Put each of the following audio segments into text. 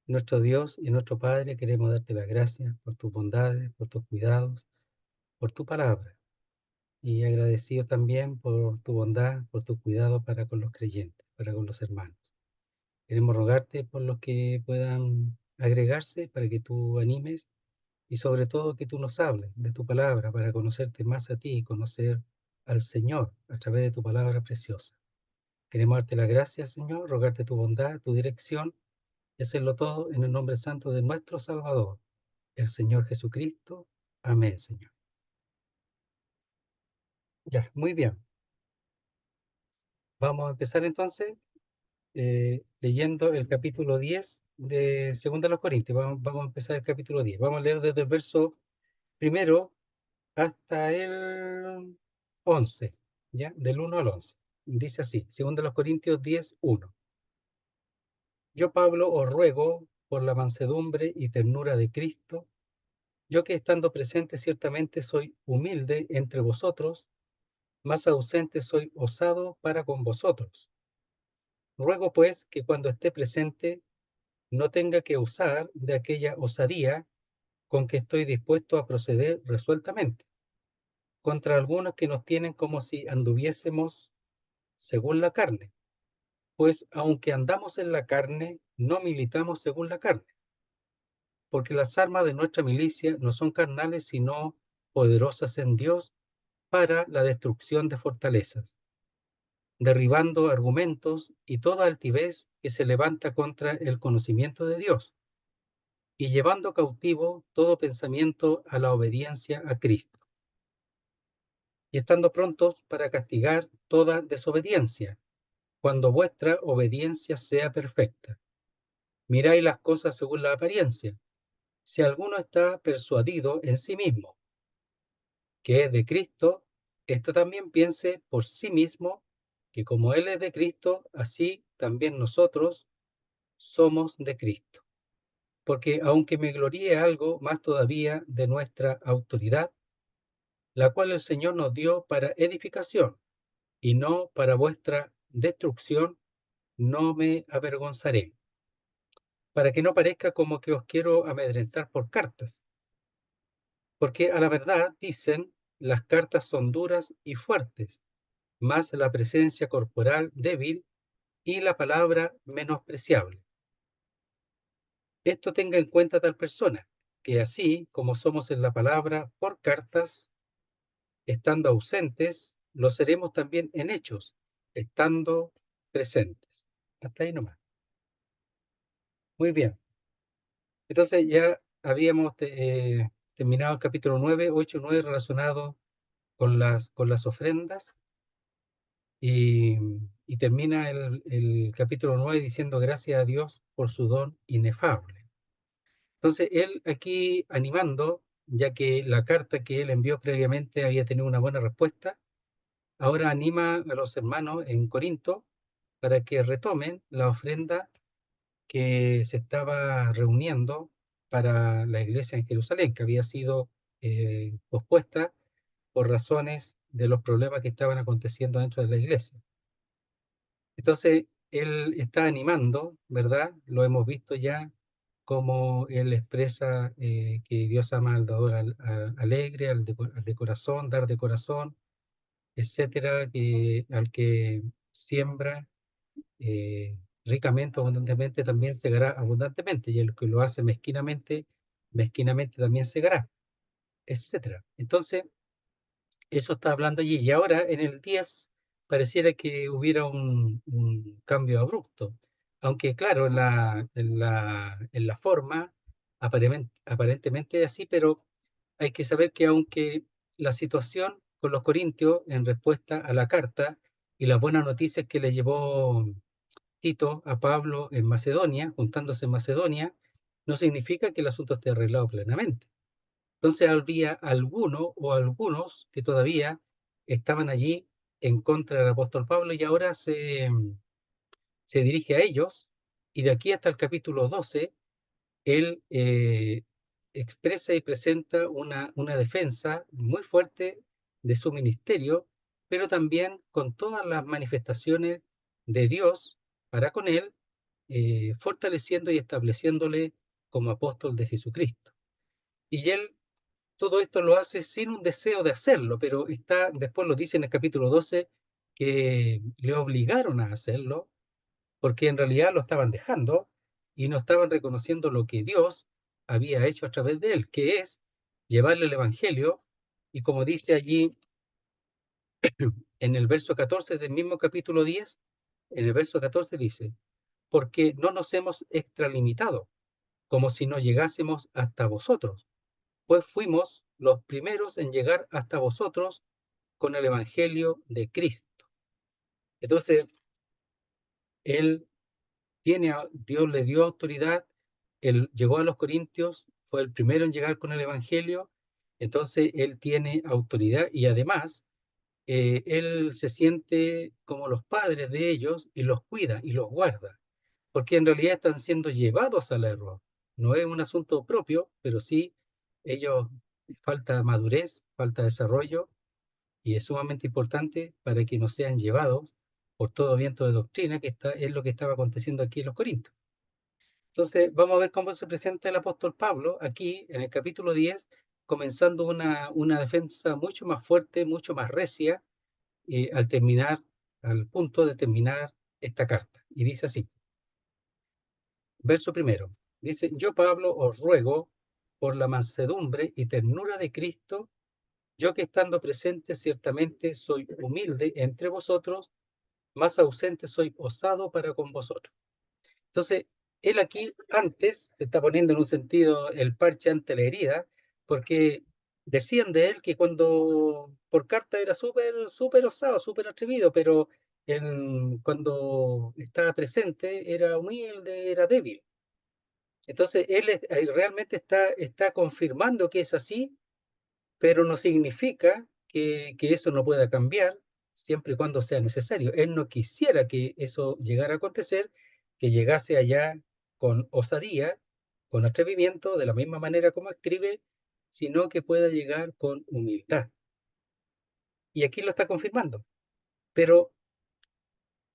Nuestro Dios y nuestro Padre, queremos darte las gracias por tus bondades, por tus cuidados, por tu palabra. Y agradecido también por tu bondad, por tu cuidado para con los creyentes, para con los hermanos. Queremos rogarte por los que puedan agregarse para que tú animes y sobre todo que tú nos hables de tu palabra para conocerte más a ti y conocer al Señor a través de tu palabra preciosa. Queremos darte las gracias, Señor, rogarte tu bondad, tu dirección y hacerlo todo en el nombre santo de nuestro Salvador, el Señor Jesucristo. Amén, Señor. Ya, muy bien. Vamos a empezar entonces leyendo el capítulo 10 de Segunda de los Corintios. Vamos a empezar el capítulo 10. Vamos a leer desde el verso primero hasta el 11, ¿ya? Del 1 al 11. Dice así, Segunda de los Corintios 10, 1. Yo, Pablo, os ruego por la mansedumbre y ternura de Cristo, yo que estando presente ciertamente soy humilde entre vosotros, más ausente soy osado para con vosotros. Ruego pues que cuando esté presente no tenga que usar de aquella osadía con que estoy dispuesto a proceder resueltamente, contra algunos que nos tienen como si anduviésemos según la carne, pues aunque andamos en la carne, no militamos según la carne, porque las armas de nuestra milicia no son carnales, sino poderosas en Dios para la destrucción de fortalezas, derribando argumentos y toda altivez que se levanta contra el conocimiento de Dios, y llevando cautivo todo pensamiento a la obediencia a Cristo, y estando prontos para castigar toda desobediencia, cuando vuestra obediencia sea perfecta. Miráis las cosas según la apariencia. Si alguno está persuadido en sí mismo, que es de Cristo, éste también piense por sí mismo que como Él es de Cristo, así también nosotros somos de Cristo. Porque aunque me gloríe algo más todavía de nuestra autoridad, la cual el Señor nos dio para edificación y no para vuestra destrucción, no me avergonzaré, para que no parezca como que os quiero amedrentar por cartas, porque a la verdad dicen, las cartas son duras y fuertes, más la presencia corporal débil y la palabra menospreciable. Esto tenga en cuenta tal persona, que así como somos en la palabra por cartas, estando ausentes, lo seremos también en hechos, estando presentes. Hasta ahí nomás. Muy bien. Entonces ya habíamos terminado el capítulo 9, 8, 9 relacionado con las ofrendas y, y termina el capítulo 9 diciendo gracias a Dios por su don inefable. Entonces él aquí animando, ya que la carta que él envió previamente había tenido una buena respuesta, ahora anima a los hermanos en Corinto para que retomen la ofrenda que se estaba reuniendo para la iglesia en Jerusalén, que había sido pospuesta por razones de los problemas que estaban aconteciendo dentro de la iglesia. Entonces, él está animando, ¿verdad? Lo hemos visto ya, como él expresa que Dios ama al dador alegre, al de corazón, dar de corazón, etcétera, al que siembra ricamente, abundantemente, también segará abundantemente, y el que lo hace mezquinamente, mezquinamente también segará, etcétera. Entonces, eso está hablando allí. Y ahora en el 10 pareciera que hubiera un cambio abrupto, aunque claro, en la forma aparentemente es así, pero hay que saber que aunque la situación con los corintios en respuesta a la carta y las buenas noticias que le llevó Tito a Pablo en Macedonia, juntándose en Macedonia, no significa que el asunto esté arreglado plenamente. Entonces había alguno o algunos que todavía estaban allí en contra del apóstol Pablo y ahora se dirige a ellos y de aquí hasta el capítulo 12 él expresa y presenta una defensa muy fuerte de su ministerio, pero también con todas las manifestaciones de Dios para con él fortaleciendo y estableciéndole como apóstol de Jesucristo. Y él todo esto lo hace sin un deseo de hacerlo, pero después lo dice en el capítulo 12 que le obligaron a hacerlo porque en realidad lo estaban dejando y no estaban reconociendo lo que Dios había hecho a través de él, que es llevarle el Evangelio. Y como dice allí en el verso 14 del mismo capítulo 10, en el verso 14 dice, porque no nos hemos extralimitado, como si no llegásemos hasta vosotros, pues fuimos los primeros en llegar hasta vosotros con el Evangelio de Cristo. Entonces, él Dios le dio autoridad, él llegó a los Corintios, fue el primero en llegar con el Evangelio, entonces él tiene autoridad y además él se siente como los padres de ellos y los cuida y los guarda, porque en realidad están siendo llevados al error. No es un asunto propio, pero sí ellos falta madurez, falta desarrollo y es sumamente importante para que no sean llevados por todo viento de doctrina, es lo que estaba aconteciendo aquí en los Corintios. Entonces, vamos a ver cómo se presenta el apóstol Pablo aquí en el capítulo 10, comenzando una defensa mucho más fuerte, mucho más recia, al punto de terminar esta carta. Y dice así, verso primero, dice, yo Pablo os ruego por la mansedumbre y ternura de Cristo, yo que estando presente ciertamente soy humilde entre vosotros, más ausente soy osado para con vosotros. Entonces, él aquí antes se está poniendo en un sentido el parche ante la herida, porque decían de él que cuando por carta era súper osado, súper atrevido, pero cuando estaba presente era humilde, era débil. Entonces, realmente está confirmando que es así, pero no significa que eso no pueda cambiar siempre y cuando sea necesario. Él no quisiera que eso llegara a acontecer, que llegase allá con osadía, con atrevimiento, de la misma manera como escribe, sino que pueda llegar con humildad. Y aquí lo está confirmando. Pero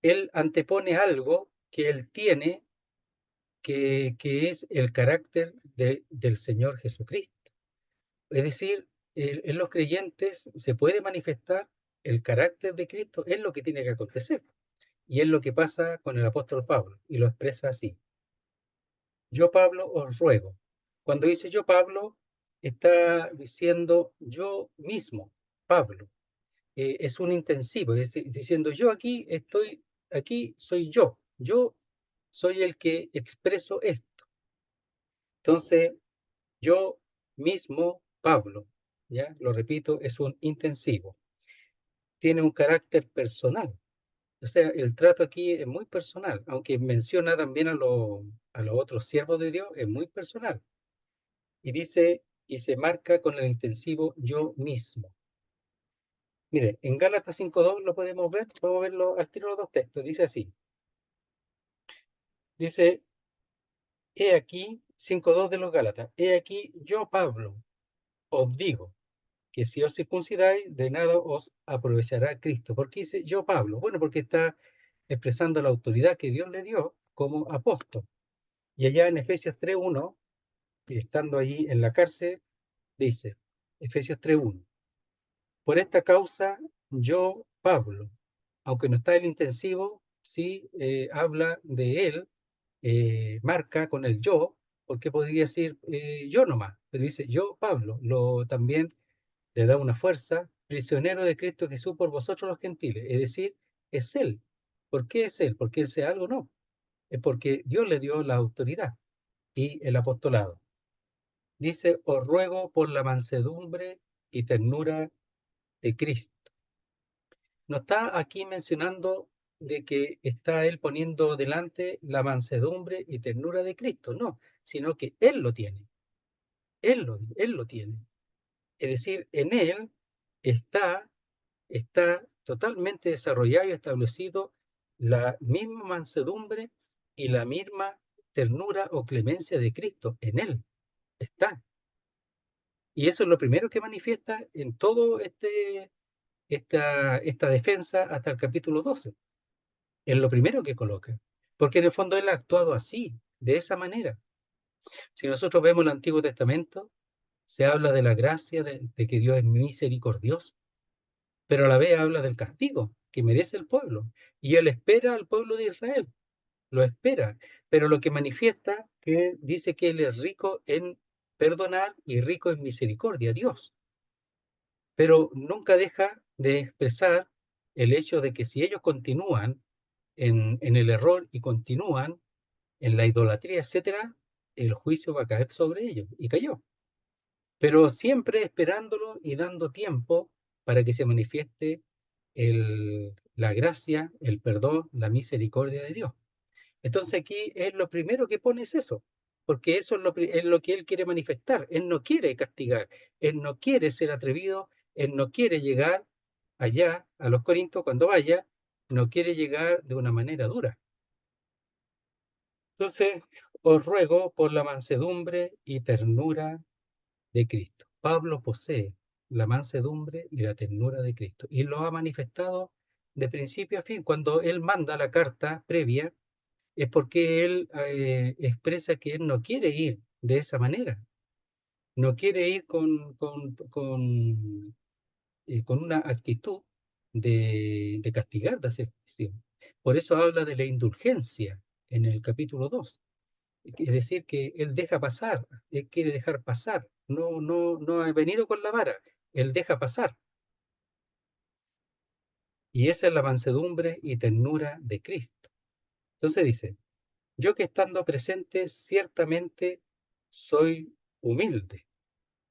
él antepone algo que él tiene, que es el carácter del Señor Jesucristo. Es decir, en los creyentes se puede manifestar el carácter de Cristo, es lo que tiene que acontecer. Y es lo que pasa con el apóstol Pablo, y lo expresa así. Yo, Pablo, os ruego. Cuando dice yo, Pablo, está diciendo yo mismo, Pablo. Es un intensivo, es diciendo yo aquí soy yo. Yo soy el que expreso esto. Entonces, yo mismo, Pablo, ya lo repito, es un intensivo. Tiene un carácter personal. O sea, el trato aquí es muy personal, aunque menciona también a los otros siervos de Dios, es muy personal. Y dice, y se marca con el intensivo yo mismo. Mire, en Gálatas 5.2 lo podemos ver, podemos verlo al tiro de los dos textos. Dice así, dice, he aquí, 5.2 de los Gálatas, he aquí yo, Pablo, os digo, que si os circuncidáis, de nada os aprovechará Cristo. ¿Por qué dice yo, Pablo? Bueno, porque está expresando la autoridad que Dios le dio como apóstol. Y allá en Efesios 3.1, estando allí en la cárcel, dice, Efesios 3.1, por esta causa yo, Pablo, aunque no está el intensivo, sí habla de él, marca con el yo, porque podría decir yo nomás, pero dice yo, Pablo, también le da una fuerza, prisionero de Cristo Jesús por vosotros los gentiles. Es decir, es Él. ¿Por qué es Él? ¿Porque Él sea algo? No. Es porque Dios le dio la autoridad y el apostolado. Dice, os ruego por la mansedumbre y ternura de Cristo. No está aquí mencionando de que está Él poniendo delante la mansedumbre y ternura de Cristo, no, sino que Él lo tiene. Él lo tiene. Es decir, en Él está está totalmente desarrollado y establecido la misma mansedumbre y la misma ternura o clemencia de Cristo en él. Está. Y eso es lo primero que manifiesta en todo esta defensa hasta el capítulo 12. Es lo primero que coloca. porque en el fondo Él ha actuado así, de esa manera. Si nosotros vemos el Antiguo Testamento, se habla de la gracia de que Dios es misericordioso, pero a la vez habla del castigo que merece el pueblo. Y Él espera al pueblo de Israel, lo espera, pero lo que manifiesta que dice que Él es rico en perdonar y rico en misericordia, Dios. Pero nunca deja de expresar el hecho de que si ellos continúan en el error y continúan en la idolatría, etcétera, el juicio va a caer sobre ellos. Y cayó. Pero siempre esperándolo y dando tiempo para que se manifieste la gracia, el perdón, la misericordia de Dios. Entonces aquí es lo primero que pone es eso, porque eso es lo que Él quiere manifestar. Él no quiere castigar, Él no quiere ser atrevido, Él no quiere llegar allá a los Corintios cuando vaya, no quiere llegar de una manera dura. Entonces, os ruego por la mansedumbre y ternura de Cristo. Pablo posee la mansedumbre y la ternura de Cristo y lo ha manifestado de principio a fin. Cuando él manda la carta previa, es porque él expresa que él no quiere ir de esa manera, no quiere ir con una actitud de castigar, de hacer juicio. Por eso habla de la indulgencia en el capítulo 2. Es decir, que él deja pasar, él quiere dejar pasar, no ha venido con la vara, él deja pasar. Y esa es la mansedumbre y ternura de Cristo. Entonces dice, yo que estando presente ciertamente soy humilde.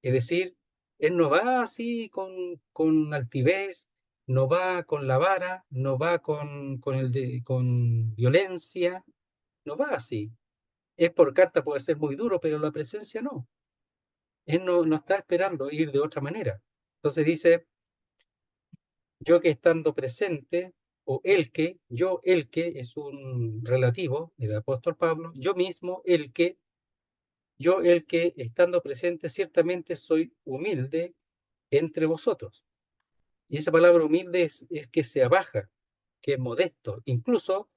Es decir, él no va así con altivez, no va con la vara, no va con violencia, no va así. Es por carta, puede ser muy duro, pero la presencia no. Él no está esperando ir de otra manera. Entonces dice, yo que estando presente, o el que es un relativo, el apóstol Pablo, yo mismo, yo el que estando presente, ciertamente soy humilde entre vosotros. Y esa palabra humilde es que se abaja, que es modesto, incluso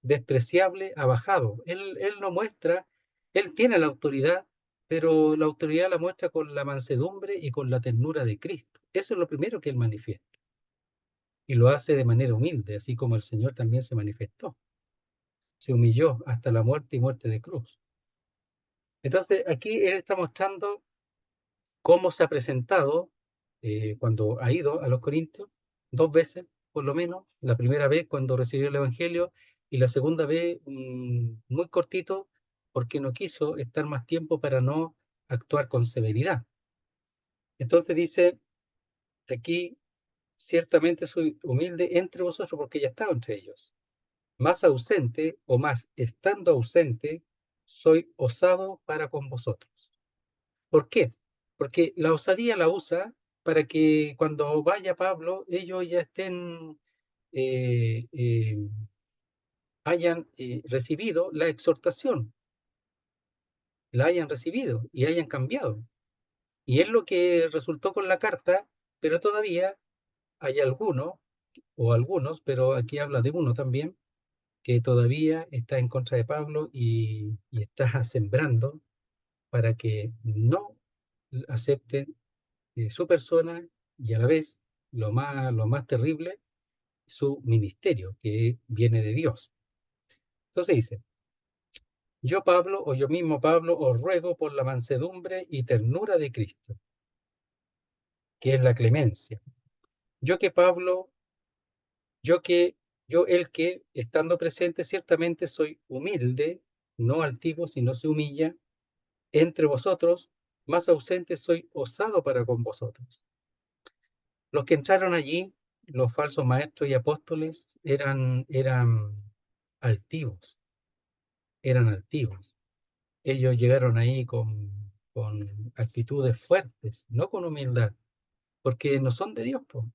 despreciable, abajado. Él no muestra, él tiene la autoridad, pero la autoridad la muestra con la mansedumbre y con la ternura de Cristo. Eso es lo primero que él manifiesta. Y lo hace de manera humilde, así como el Señor también se manifestó. Se humilló hasta la muerte y muerte de cruz. Entonces, aquí él está mostrando cómo se ha presentado cuando ha ido a los Corintios, dos veces por lo menos, la primera vez cuando recibió el Evangelio y la segunda vez muy cortito porque no quiso estar más tiempo para no actuar con severidad. Entonces dice aquí, ciertamente soy humilde entre vosotros porque ya estaba entre ellos. Más ausente o más estando ausente, soy osado para con vosotros. ¿Por qué? Porque la osadía la usa para que cuando vaya Pablo, ellos ya estén, hayan recibido la exhortación, la hayan recibido y hayan cambiado. Y es lo que resultó con la carta, pero todavía hay algunos, o algunos, pero aquí habla de uno también, que todavía está en contra de Pablo y está sembrando para que no acepten su persona y a la vez, lo más terrible, su ministerio, que viene de Dios. Entonces dice, yo Pablo, o yo mismo Pablo, os ruego por la mansedumbre y ternura de Cristo, que es la clemencia. Yo que Pablo, yo que, yo el que, estando presente, ciertamente soy humilde, no altivo, sino se humilla, entre vosotros, más ausente soy osado para con vosotros. Los que entraron allí, los falsos maestros y apóstoles, eran altivos, eran altivos. Ellos llegaron ahí con actitudes fuertes, no con humildad, porque no son de Dios, po.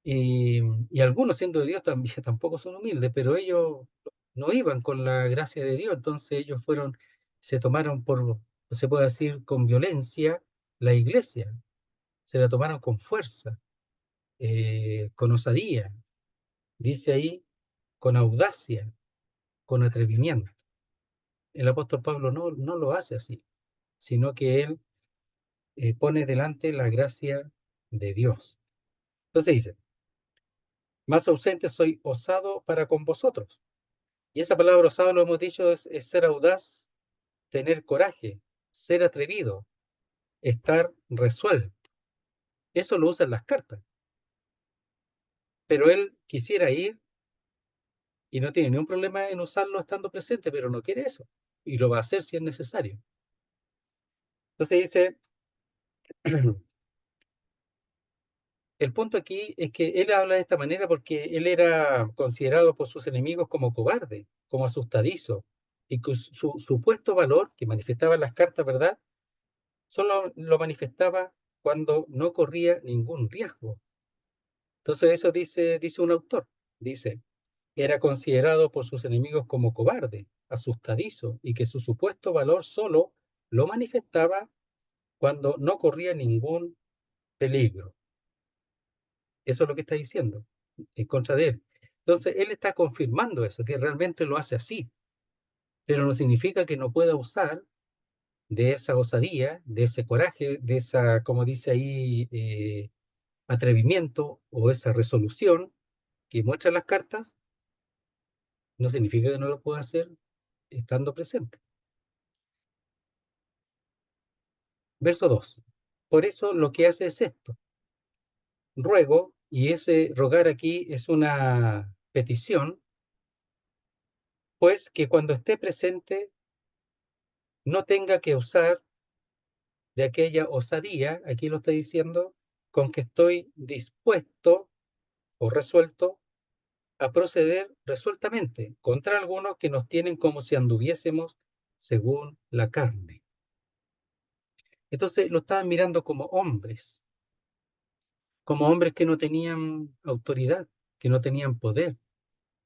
Y algunos siendo de Dios también tampoco son humildes, pero ellos no iban con la gracia de Dios, entonces ellos se tomaron se puede decir, con violencia la iglesia, se la tomaron con fuerza, con osadía, dice ahí, con audacia. con atrevimiento. El apóstol Pablo no lo hace así, sino que él pone delante la gracia de Dios. Entonces dice, más ausente soy osado para con vosotros. Y esa palabra osado, lo hemos dicho, es ser audaz, tener coraje, ser atrevido, estar resuelto. Eso lo usan las cartas. Pero él quisiera ir y no tiene ningún problema en usarlo estando presente, pero no quiere eso. Y lo va a hacer si es necesario. Entonces dice, el punto aquí es que él habla de esta manera porque él era considerado por sus enemigos como cobarde, como asustadizo, y que su supuesto valor que manifestaba en las cartas, ¿verdad? Solo lo manifestaba cuando no corría ningún riesgo. Entonces eso dice un autor, dice, era considerado por sus enemigos como cobarde, asustadizo, y que su supuesto valor solo lo manifestaba cuando no corría ningún peligro. Eso es lo que está diciendo, en contra de él. Entonces, él está confirmando eso, que realmente lo hace así, pero no significa que no pueda usar de esa osadía, de ese coraje, de esa, como dice ahí, atrevimiento o esa resolución que muestran las cartas, no significa que no lo pueda hacer estando presente. Verso 2. Por eso lo que hace es esto. Ruego, y ese rogar aquí es una petición, pues que cuando esté presente no tenga que usar de aquella osadía, aquí lo está diciendo, con que estoy dispuesto o resuelto a proceder resueltamente contra algunos que nos tienen como si anduviésemos según la carne. Entonces lo estaban mirando como hombres que no tenían autoridad, que no tenían poder,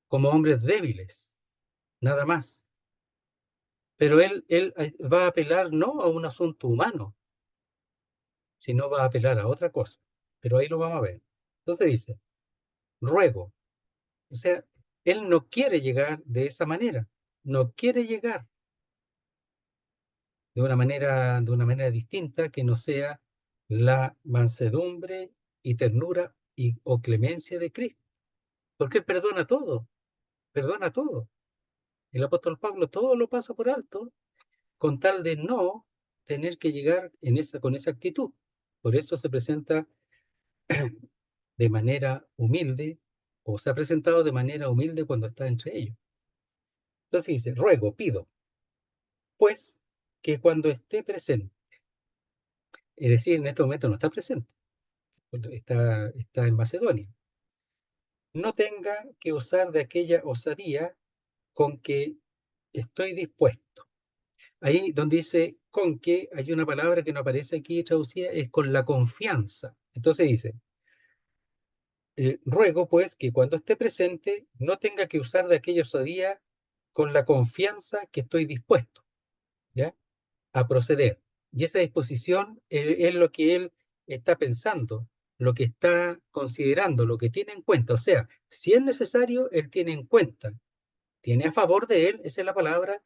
como hombres débiles, nada más. Pero él va a apelar no a un asunto humano, sino va a apelar a otra cosa. Pero ahí lo vamos a ver. Entonces dice, ruego. O sea, él no quiere llegar de esa manera, no quiere llegar de una manera distinta que no sea la mansedumbre y ternura o clemencia de Cristo, porque él perdona todo, perdona todo. El apóstol Pablo todo lo pasa por alto con tal de no tener que llegar con esa actitud. Por eso se presenta de manera humilde o se ha presentado de manera humilde cuando está entre ellos. Entonces dice, ruego, pido, pues que cuando esté presente, es decir, en este momento no está presente, está en Macedonia, no tenga que usar de aquella osadía con que estoy dispuesto. Ahí donde dice con que, hay una palabra que no aparece aquí traducida, es con la confianza. Entonces dice, ruego pues que cuando esté presente no tenga que usar de aquella osadía con la confianza que estoy dispuesto, ¿ya? A proceder. Y esa disposición es lo que él está pensando, lo que está considerando, lo que tiene en cuenta. O sea, si es necesario, él tiene en cuenta, tiene a favor de él, esa es la palabra,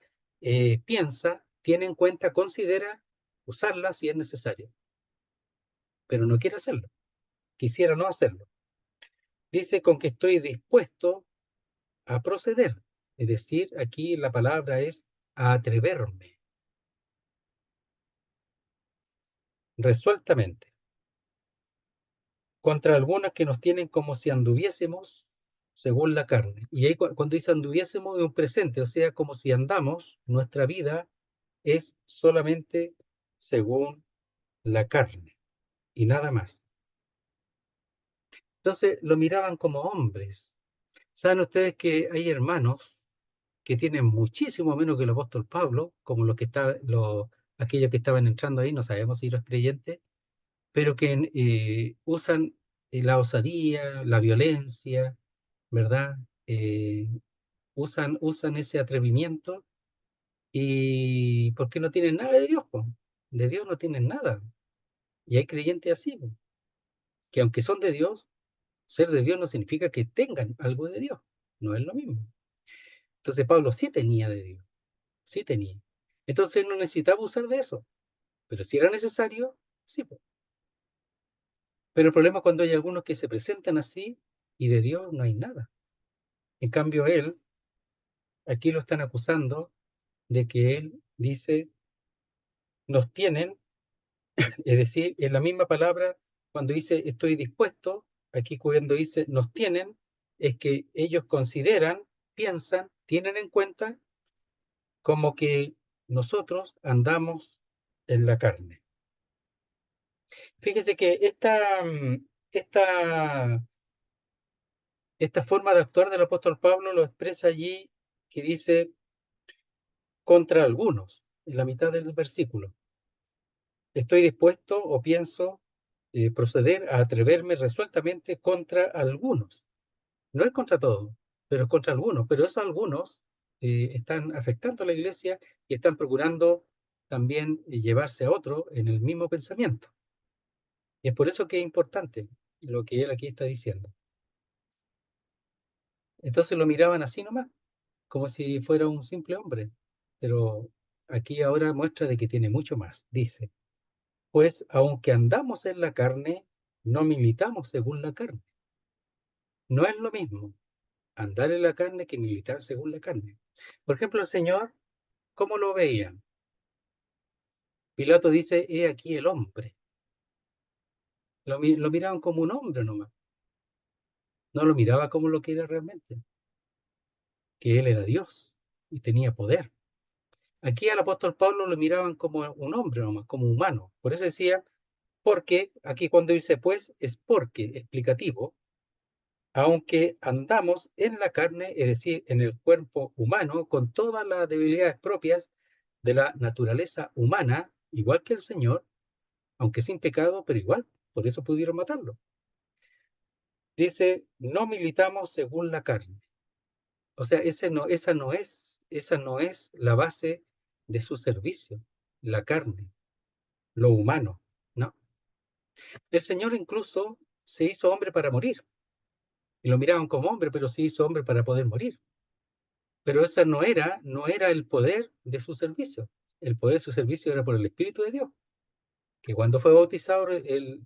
piensa, tiene en cuenta, considera usarla si es necesario, pero no quiere hacerlo, quisiera no hacerlo. Dice con que estoy dispuesto a proceder, es decir, aquí la palabra es a atreverme, resueltamente, contra algunas que nos tienen como si anduviésemos según la carne. Y ahí cuando dice anduviésemos es un presente, o sea, como si andamos, nuestra vida es solamente según la carne y nada más. Entonces lo miraban como hombres. ¿Saben ustedes que hay hermanos que tienen muchísimo menos que el apóstol Pablo, como aquellos que estaban entrando ahí, no sabemos si los creyentes, pero que usan la osadía, la violencia, ¿verdad? Usan ese atrevimiento y porque no tienen nada de Dios, po. De Dios no tienen nada. Y hay creyentes así, po, que aunque son de Dios, ser de Dios no significa que tengan algo de Dios, no es lo mismo. Entonces Pablo sí tenía de Dios, sí tenía. Entonces él no necesitaba usar de eso, pero si era necesario, sí. Po. Pero el problema es cuando hay algunos que se presentan así y de Dios no hay nada. En cambio él, aquí lo están acusando de que él dice, nos tienen, es decir, en la misma palabra, cuando dice estoy dispuesto, aquí cuando dice nos tienen, es que ellos consideran, piensan, tienen en cuenta como que nosotros andamos en la carne. Fíjese que esta, esta forma de actuar del apóstol Pablo lo expresa allí, que dice contra algunos, en la mitad del versículo. Estoy dispuesto o pienso proceder a atreverme resueltamente contra algunos. No es contra todos, pero es contra algunos. Pero esos algunos están afectando a la iglesia y están procurando también llevarse a otro en el mismo pensamiento. Y es por eso que es importante lo que él aquí está diciendo. Entonces lo miraban así nomás, como si fuera un simple hombre. Pero aquí ahora muestra de que tiene mucho más. Dice, pues aunque andamos en la carne, no militamos según la carne. No es lo mismo andar en la carne que militar según la carne. Por ejemplo, el Señor, ¿cómo lo veían? Pilato dice, he aquí el hombre. Lo miraban como un hombre nomás. No lo miraba como lo que era realmente, que él era Dios y tenía poder. Aquí al apóstol Pablo lo miraban como un hombre nomás, como humano. Por eso decía, porque, aquí cuando dice pues, es porque, explicativo, aunque andamos en la carne, es decir, en el cuerpo humano, con todas las debilidades propias de la naturaleza humana, igual que el Señor, aunque sin pecado, pero igual, por eso pudieron matarlo. Dice, no militamos según la carne. O sea, esa no es la base de su servicio, la carne, lo humano, ¿no? El Señor incluso se hizo hombre para morir. Y lo miraban como hombre, pero se hizo hombre para poder morir. Pero esa no era el poder de su servicio. El poder de su servicio era por el Espíritu de Dios, que cuando fue bautizado,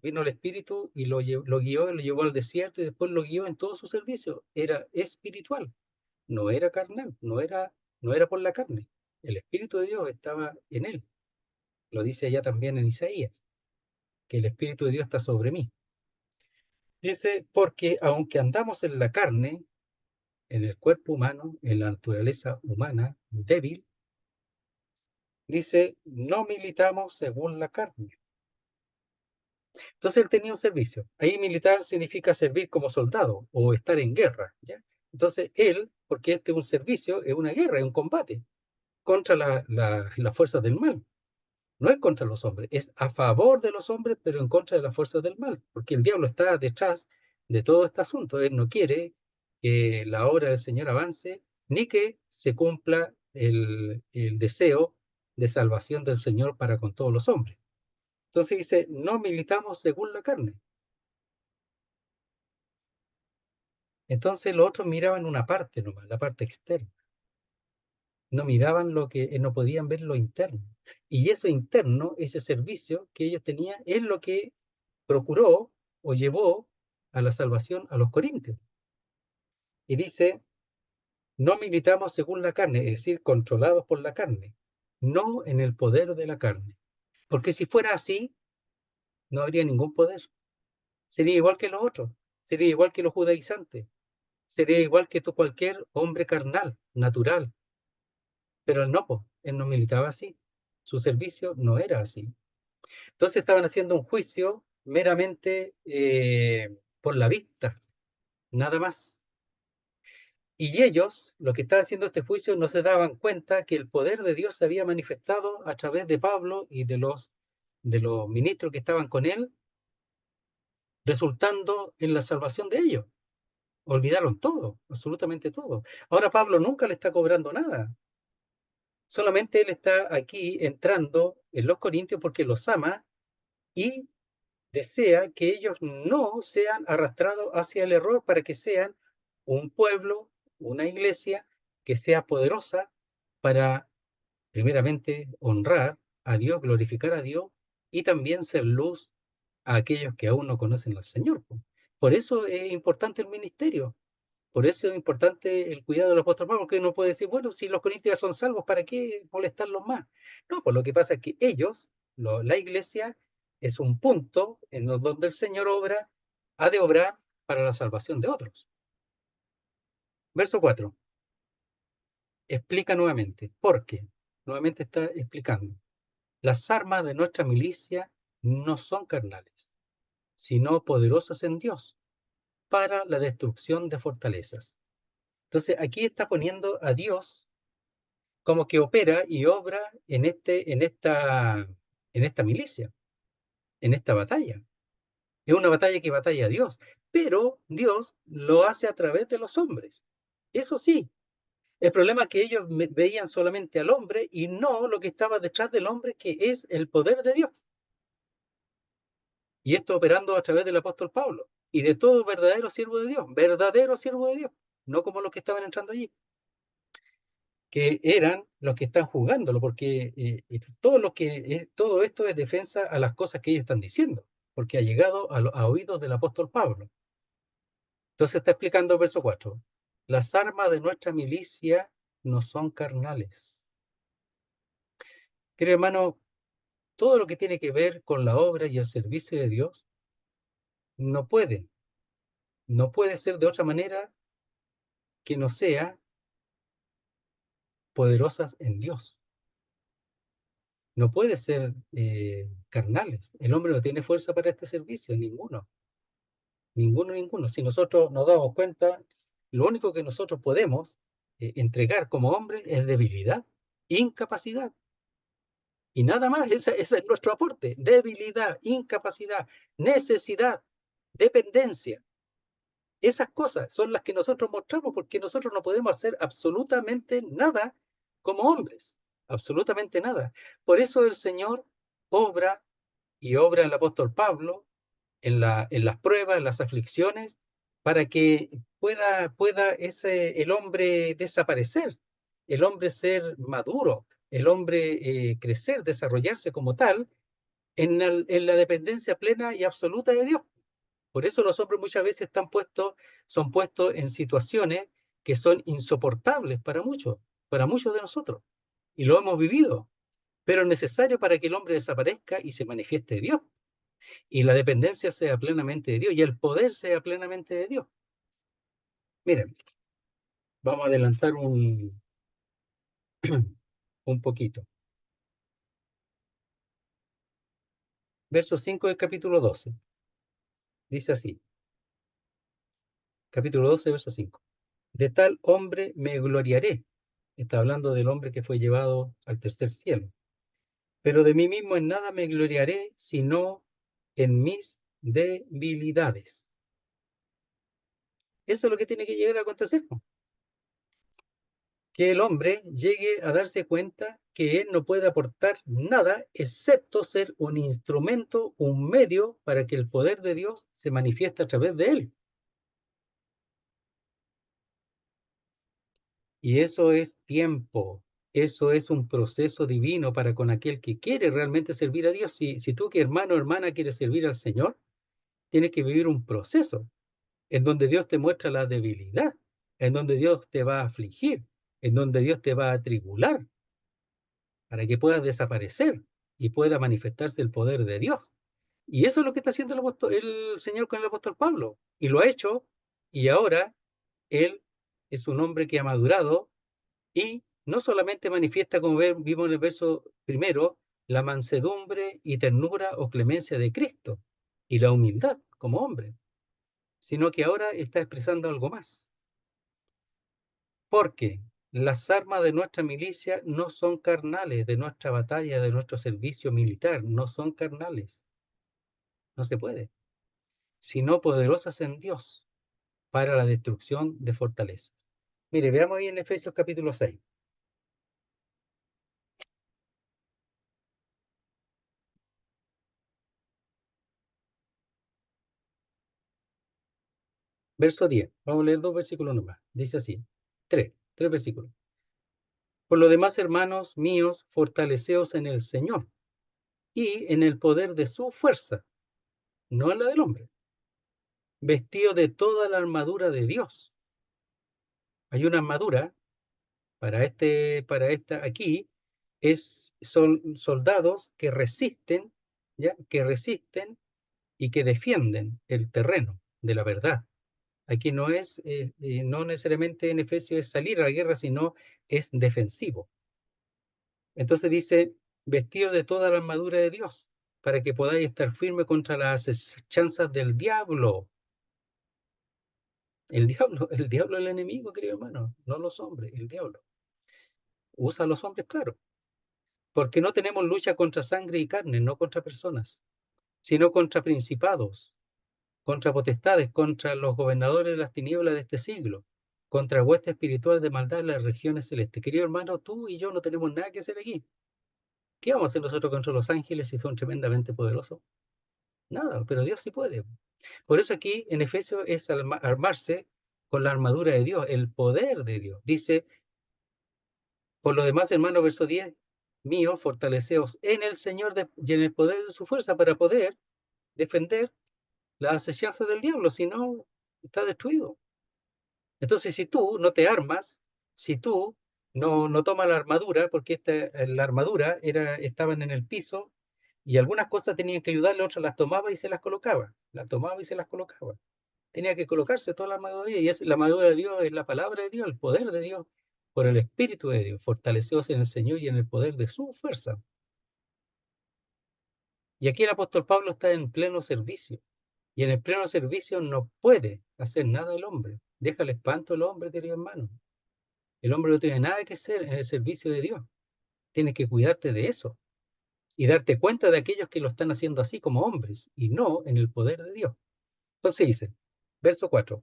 vino el Espíritu y lo guió, lo llevó al desierto y después lo guió en todo su servicio. Era espiritual, no era carnal, no era por la carne. El Espíritu de Dios estaba en él. Lo dice allá también en Isaías, que el Espíritu de Dios está sobre mí. Dice, porque aunque andamos en la carne, en el cuerpo humano, en la naturaleza humana débil, dice, no militamos según la carne. Entonces él tenía un servicio. Ahí militar significa servir como soldado o estar en guerra, ¿ya? Entonces él, porque este es un servicio, es una guerra, es un combate contra las fuerzas del mal. No es contra los hombres, es a favor de los hombres, pero en contra de las fuerzas del mal, porque el diablo está detrás de todo este asunto. Él no quiere que la obra del Señor avance, ni que se cumpla el deseo de salvación del Señor para con todos los hombres. Entonces dice, no militamos según la carne. Entonces los otros miraban una parte nomás, la parte externa. No miraban lo que, no podían ver lo interno. Y eso interno, ese servicio que ellos tenían, es lo que procuró o llevó a la salvación a los corintios. Y dice, no militamos según la carne, es decir, controlados por la carne, no en el poder de la carne. Porque si fuera así, no habría ningún poder. Sería igual que los otros, sería igual que los judaizantes, sería igual que cualquier hombre carnal, natural. Pero él no, él no militaba así. Su servicio no era así. Entonces estaban haciendo un juicio meramente por la vista, nada más. Y ellos, los que estaban haciendo este juicio, no se daban cuenta que el poder de Dios se había manifestado a través de Pablo y de los ministros que estaban con él, resultando en la salvación de ellos. Olvidaron todo, absolutamente todo. Ahora Pablo nunca le está cobrando nada. Solamente él está aquí entrando en los corintios porque los ama y desea que ellos no sean arrastrados hacia el error para que sean un pueblo, una iglesia que sea poderosa para, primeramente, honrar a Dios, glorificar a Dios y también ser luz a aquellos que aún no conocen al Señor. Por eso es importante el ministerio. Por eso es importante el cuidado del apóstol Pablo, porque uno puede decir, bueno, si los corintios son salvos, ¿para qué molestarlos más? No, pues lo que pasa es que ellos, la iglesia, es un punto en donde el Señor ha de obrar para la salvación de otros. Verso 4 explica nuevamente, porque nuevamente está explicando, las armas de nuestra milicia no son carnales, sino poderosas en Dios para la destrucción de fortalezas. Entonces aquí está poniendo a Dios como que opera y obra en esta milicia, en esta batalla. Es una batalla que batalla a Dios, pero Dios lo hace a través de los hombres. Eso sí, el problema es que ellos veían solamente al hombre y no lo que estaba detrás del hombre, que es el poder de Dios. Y esto operando a través del apóstol Pablo y de todo verdadero siervo de Dios, no como los que estaban entrando allí, que eran los que están jugándolo, porque todo esto es defensa a las cosas que ellos están diciendo, porque ha llegado a oídos del apóstol Pablo. Entonces está explicando el verso 4. Las armas de nuestra milicia no son carnales. Querido hermano, todo lo que tiene que ver con la obra y el servicio de Dios no puede, no puede ser de otra manera que no sea poderosas en Dios. No puede ser carnales. El hombre no tiene fuerza para este servicio, ninguno, ninguno. Si nosotros nos damos cuenta, lo único que nosotros podemos entregar como hombre es debilidad, incapacidad. Y nada más, ese es nuestro aporte. Debilidad, incapacidad, necesidad, dependencia. Esas cosas son las que nosotros mostramos porque nosotros no podemos hacer absolutamente nada como hombres. Absolutamente nada. Por eso el Señor obra y obra en el apóstol Pablo en las pruebas, en las aflicciones, para que pueda el hombre desaparecer, el hombre ser maduro, el hombre crecer, desarrollarse como tal, en la dependencia plena y absoluta de Dios. Por eso los hombres muchas veces son puestos en situaciones que son insoportables para muchos de nosotros. Y lo hemos vivido, pero es necesario para que el hombre desaparezca y se manifieste Dios y la dependencia sea plenamente de Dios y el poder sea plenamente de Dios. Miren, vamos a adelantar un poquito. Verso 5 del capítulo 12. Dice así, capítulo 12, verso 5. De tal hombre me gloriaré. Está hablando del hombre que fue llevado al tercer cielo. Pero de mí mismo en nada me gloriaré, sino en mis debilidades. Eso es lo que tiene que llegar a acontecer, ¿no? Que el hombre llegue a darse cuenta que él no puede aportar nada excepto ser un instrumento, un medio para que el poder de Dios se manifieste a través de él. Y eso es tiempo, eso es un proceso divino para con aquel que quiere realmente servir a Dios. Si tú, que hermano o hermana, quieres servir al Señor, tienes que vivir un proceso en donde Dios te muestra la debilidad, en donde Dios te va a afligir, en donde Dios te va a tribular, para que puedas desaparecer y pueda manifestarse el poder de Dios. Y eso es lo que está haciendo el Señor con el apóstol Pablo. Y lo ha hecho, y ahora él es un hombre que ha madurado y no solamente manifiesta, como vimos en el verso primero, la mansedumbre y ternura o clemencia de Cristo y la humildad como hombre, sino que ahora está expresando algo más. Porque las armas de nuestra milicia no son carnales, de nuestra batalla, de nuestro servicio militar, no son carnales, no se puede, sino poderosas en Dios para la destrucción de fortalezas. Mire, veamos ahí en Efesios capítulo 6, verso 10. Vamos a leer dos versículos nomás. Dice así, tres. 3 versículos. Por lo demás, hermanos míos, fortaleceos en el Señor y en el poder de su fuerza, no en la del hombre, vestido de toda la armadura de Dios. Hay una armadura para esta aquí, son soldados que resisten, ¿ya? Que resisten y que defienden el terreno de la verdad. Aquí no necesariamente en Efesios es salir a la guerra, sino es defensivo. Entonces dice, vestido de toda la armadura de Dios, para que podáis estar firme contra las acechanzas del diablo. El diablo es el enemigo, querido hermano, no los hombres, el diablo. Usa a los hombres, claro, porque no tenemos lucha contra sangre y carne, no contra personas, sino contra principados, contra potestades, contra los gobernadores de las tinieblas de este siglo, contra huestes espirituales de maldad en las regiones celestes. Querido hermano, tú y yo no tenemos nada que hacer aquí. ¿Qué vamos a hacer nosotros contra los ángeles si son tremendamente poderosos? Nada, pero Dios sí puede. Por eso aquí en Efesios es armarse con la armadura de Dios, el poder de Dios. Dice, por lo demás, hermano, verso 10, mío, fortaleceos en el Señor y en el poder de su fuerza para poder defender las asechanzas del diablo, si no, está destruido. Entonces, si tú no te armas, si tú no tomas la armadura, porque la armadura estaban en el piso y algunas cosas tenían que ayudarle, otras las tomaba y se las colocaba, las tomaba y se las colocaba. Tenía que colocarse toda la armadura y la armadura de Dios es la palabra de Dios, el poder de Dios, por el Espíritu de Dios, fortaleceos en el Señor y en el poder de su fuerza. Y aquí el apóstol Pablo está en pleno servicio. Y en el pleno servicio no puede hacer nada el hombre. Deja el espanto el hombre, querido hermano. El hombre no tiene nada que hacer en el servicio de Dios. Tienes que cuidarte de eso y darte cuenta de aquellos que lo están haciendo así como hombres y no en el poder de Dios. Entonces dice, verso 4,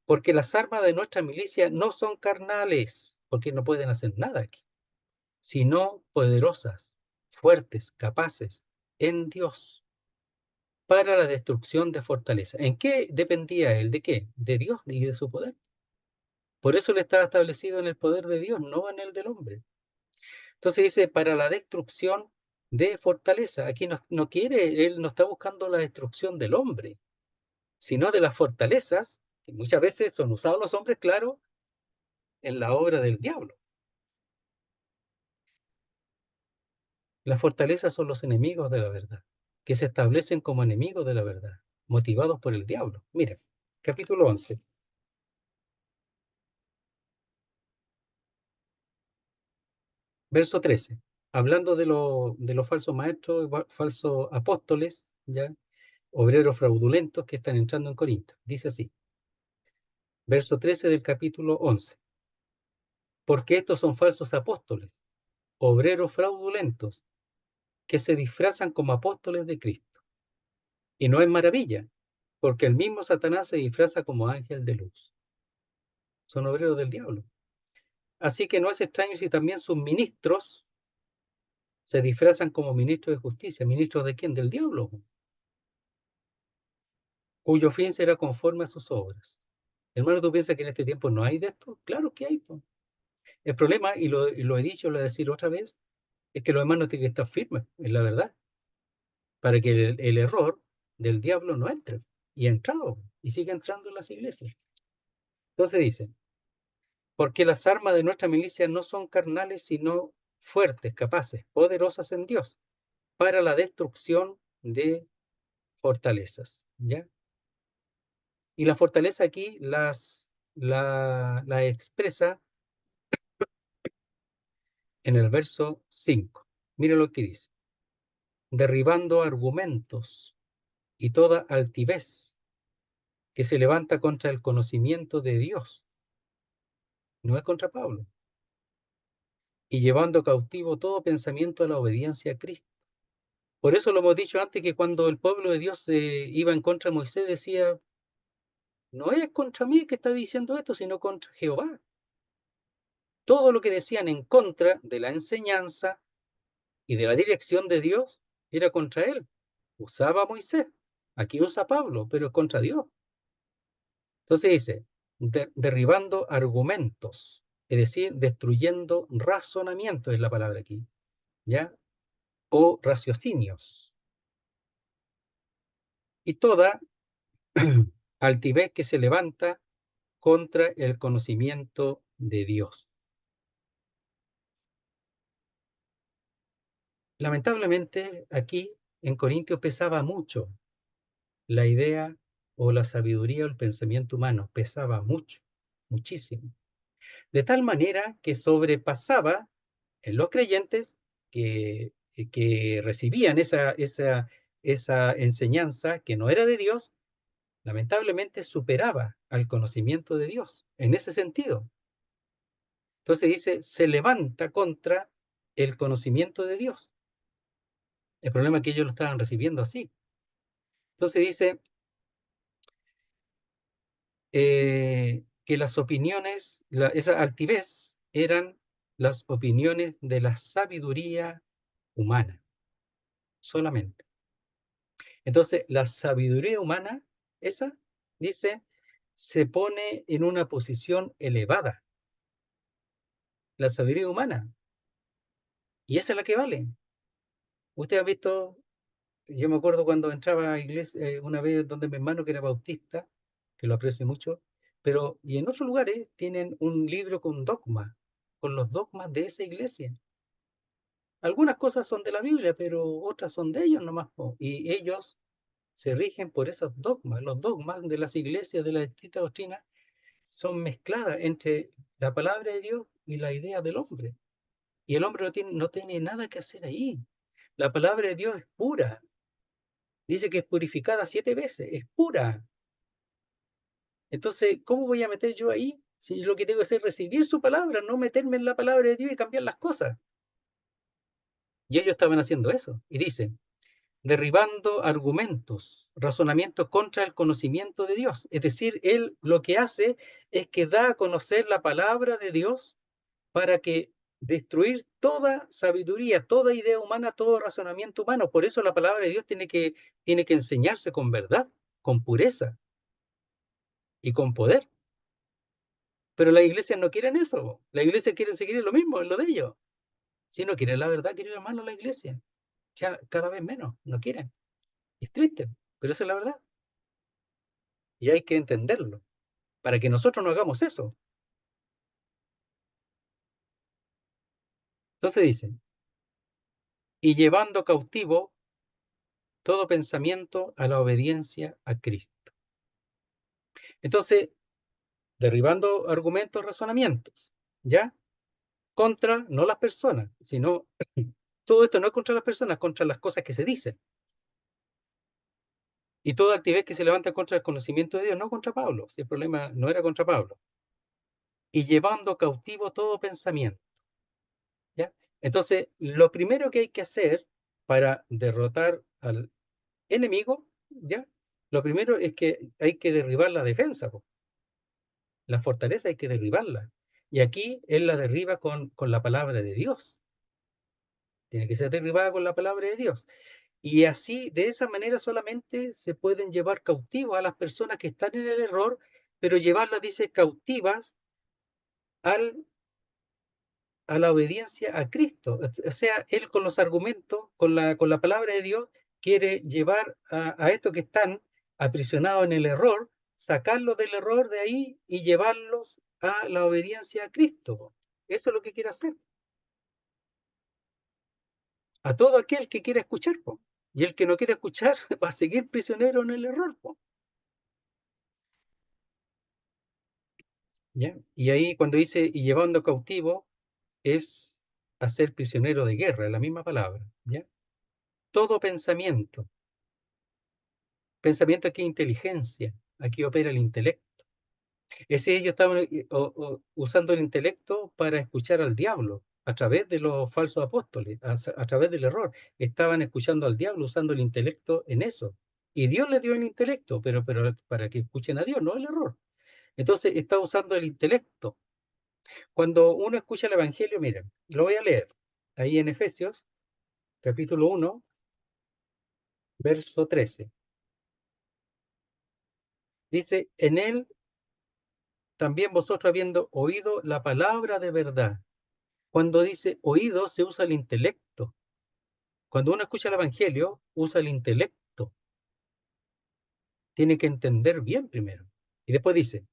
porque las armas de nuestra milicia no son carnales, porque no pueden hacer nada aquí, sino poderosas, fuertes, capaces en Dios para la destrucción de fortaleza. ¿En qué dependía él? ¿De qué? De Dios y de su poder. Por eso le estaba establecido en el poder de Dios, no en el del hombre. Entonces dice, para la destrucción de fortaleza. Aquí no quiere, él no está buscando la destrucción del hombre, sino de las fortalezas, que muchas veces son usados los hombres, claro, en la obra del diablo. Las fortalezas son los enemigos de la verdad, que se establecen como enemigos de la verdad, motivados por el diablo. Mire, capítulo 11. Verso 13, hablando de los falsos maestros, falsos apóstoles, ¿ya? Obreros fraudulentos que están entrando en Corinto. Dice así, verso 13 del capítulo 11. Porque estos son falsos apóstoles, obreros fraudulentos, que se disfrazan como apóstoles de Cristo. Y no es maravilla, porque el mismo Satanás se disfraza como ángel de luz. Son obreros del diablo. Así que no es extraño si también sus ministros se disfrazan como ministros de justicia. ¿Ministros de quién? Del diablo, cuyo fin será conforme a sus obras. Hermano, ¿tú piensas que en este tiempo no hay de esto? Claro que hay. Po. El problema, y lo he dicho, lo voy a decir otra vez, es que los hermanos tienen que estar firmes en la verdad, para que el error del diablo no entre. Y ha entrado, y sigue entrando en las iglesias. Entonces dice, porque las armas de nuestra milicia no son carnales, sino fuertes, capaces, poderosas en Dios, para la destrucción de fortalezas. ¿Ya? Y la fortaleza aquí la expresa en el verso 5. Mire lo que dice. Derribando argumentos y toda altivez que se levanta contra el conocimiento de Dios. No es contra Pablo. Y llevando cautivo todo pensamiento a la obediencia a Cristo. Por eso lo hemos dicho antes, que cuando el pueblo de Dios iba en contra de Moisés, decía, no es contra mí que está diciendo esto, sino contra Jehová. Todo lo que decían en contra de la enseñanza y de la dirección de Dios era contra él. Usaba a Moisés, aquí usa Pablo, pero es contra Dios. Entonces dice, derribando argumentos. es decir, destruyendo razonamiento es la palabra aquí, ¿ya? O raciocinios. Y toda altivez que se levanta contra el conocimiento de Dios. Lamentablemente, aquí en Corintios pesaba mucho la idea o la sabiduría o el pensamiento humano, pesaba mucho, muchísimo. De tal manera que sobrepasaba en los creyentes que recibían esa enseñanza que no era de Dios, lamentablemente superaba al conocimiento de Dios en ese sentido. Entonces dice, se levanta contra el conocimiento de Dios. El problema es que ellos lo estaban recibiendo así. Entonces dice que las opiniones, esa altivez, eran las opiniones de la sabiduría humana, solamente. Entonces, la sabiduría humana, esa, dice, se pone en una posición elevada. La sabiduría humana. Y esa es la que vale. Usted ha visto, yo me acuerdo cuando entraba a iglesia una vez donde mi hermano que era bautista, que lo aprecio mucho, pero y en otros lugares tienen un libro con dogmas, con los dogmas de esa iglesia. Algunas cosas son de la Biblia, pero otras son de ellos nomás. Y ellos se rigen por esos dogmas. Los dogmas de las iglesias, de la distintas doctrinas, son mezcladas entre la palabra de Dios y la idea del hombre. Y el hombre no tiene nada que hacer ahí. La palabra de Dios es pura. Dice que es purificada 7 veces, es pura. Entonces, ¿cómo voy a meter yo ahí? Si lo que tengo que hacer es recibir su palabra, no meterme en la palabra de Dios y cambiar las cosas. Y ellos estaban haciendo eso. Y dicen, derribando argumentos, razonamientos contra el conocimiento de Dios. Es decir, él lo que hace es que da a conocer la palabra de Dios para que destruir toda sabiduría, toda idea humana, todo razonamiento humano. Por eso la palabra de Dios tiene que enseñarse con verdad, con pureza y con poder. Pero las iglesias no quieren eso. Las iglesias quieren seguir en lo mismo, en lo de ellos. Si no quieren la verdad, querido hermano, la iglesia. Ya cada vez menos, no quieren. Es triste, pero esa es la verdad. Y hay que entenderlo, para que nosotros no hagamos eso. Entonces dice, y llevando cautivo todo pensamiento a la obediencia a Cristo. Entonces, derribando argumentos, razonamientos, ¿ya? Contra, no las personas, sino, todo esto no es contra las personas, contra las cosas que se dicen. Y toda actividad que se levanta contra el conocimiento de Dios, no contra Pablo, si el problema no era contra Pablo. Y llevando cautivo todo pensamiento, ¿ya? Entonces, lo primero que hay que hacer para derrotar al enemigo, ¿ya? Lo primero es que hay que derribar la defensa, po. La fortaleza hay que derribarla. Y aquí él la derriba con la palabra de Dios. Tiene que ser derribada con la palabra de Dios. Y así, de esa manera solamente se pueden llevar cautivos a las personas que están en el error, pero llevarlas, dice, cautivas al, a la obediencia a Cristo. O sea, él con los argumentos, con la palabra de Dios, quiere llevar a estos que están aprisionados en el error, sacarlos del error de ahí y llevarlos a la obediencia a Cristo. Eso es lo que quiere hacer. A todo aquel que quiera escuchar, po. Y el que no quiere escuchar va a seguir prisionero en el error, po. ¿Ya? Y ahí cuando dice y llevando cautivo es hacer prisionero de guerra, la misma palabra, ¿ya? Todo pensamiento, pensamiento aquí inteligencia, aquí opera el intelecto. Ese ellos estaban usando el intelecto para escuchar al diablo a través de los falsos apóstoles, a través del error. Estaban escuchando al diablo usando el intelecto en eso. Y Dios les dio el intelecto, pero para que escuchen a Dios, no el error. Entonces está usando el intelecto. Cuando uno escucha el Evangelio, miren, lo voy a leer. Ahí en Efesios, capítulo 1, verso 13. Dice, en él también vosotros habiendo oído la palabra de verdad. Cuando dice oído, se usa el intelecto. Cuando uno escucha el Evangelio, usa el intelecto. Tiene que entender bien primero. Y después dice,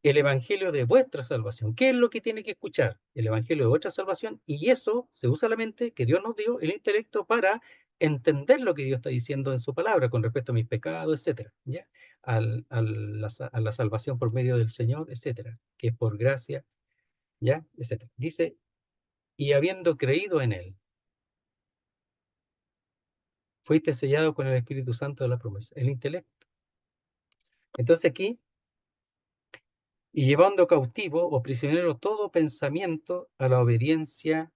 el Evangelio de vuestra salvación. ¿Qué es lo que tiene que escuchar? El Evangelio de vuestra salvación. Y eso se usa la mente que Dios nos dio, el intelecto, para entender lo que Dios está diciendo en su palabra con respecto a mis pecados, etcétera, ¿ya? A la salvación por medio del Señor, etcétera, que es por gracia, ¿ya? Etcétera. Dice, y habiendo creído en Él, fuiste sellado con el Espíritu Santo de la promesa, el intelecto. Entonces aquí, y llevando cautivo o prisionero todo pensamiento a la obediencia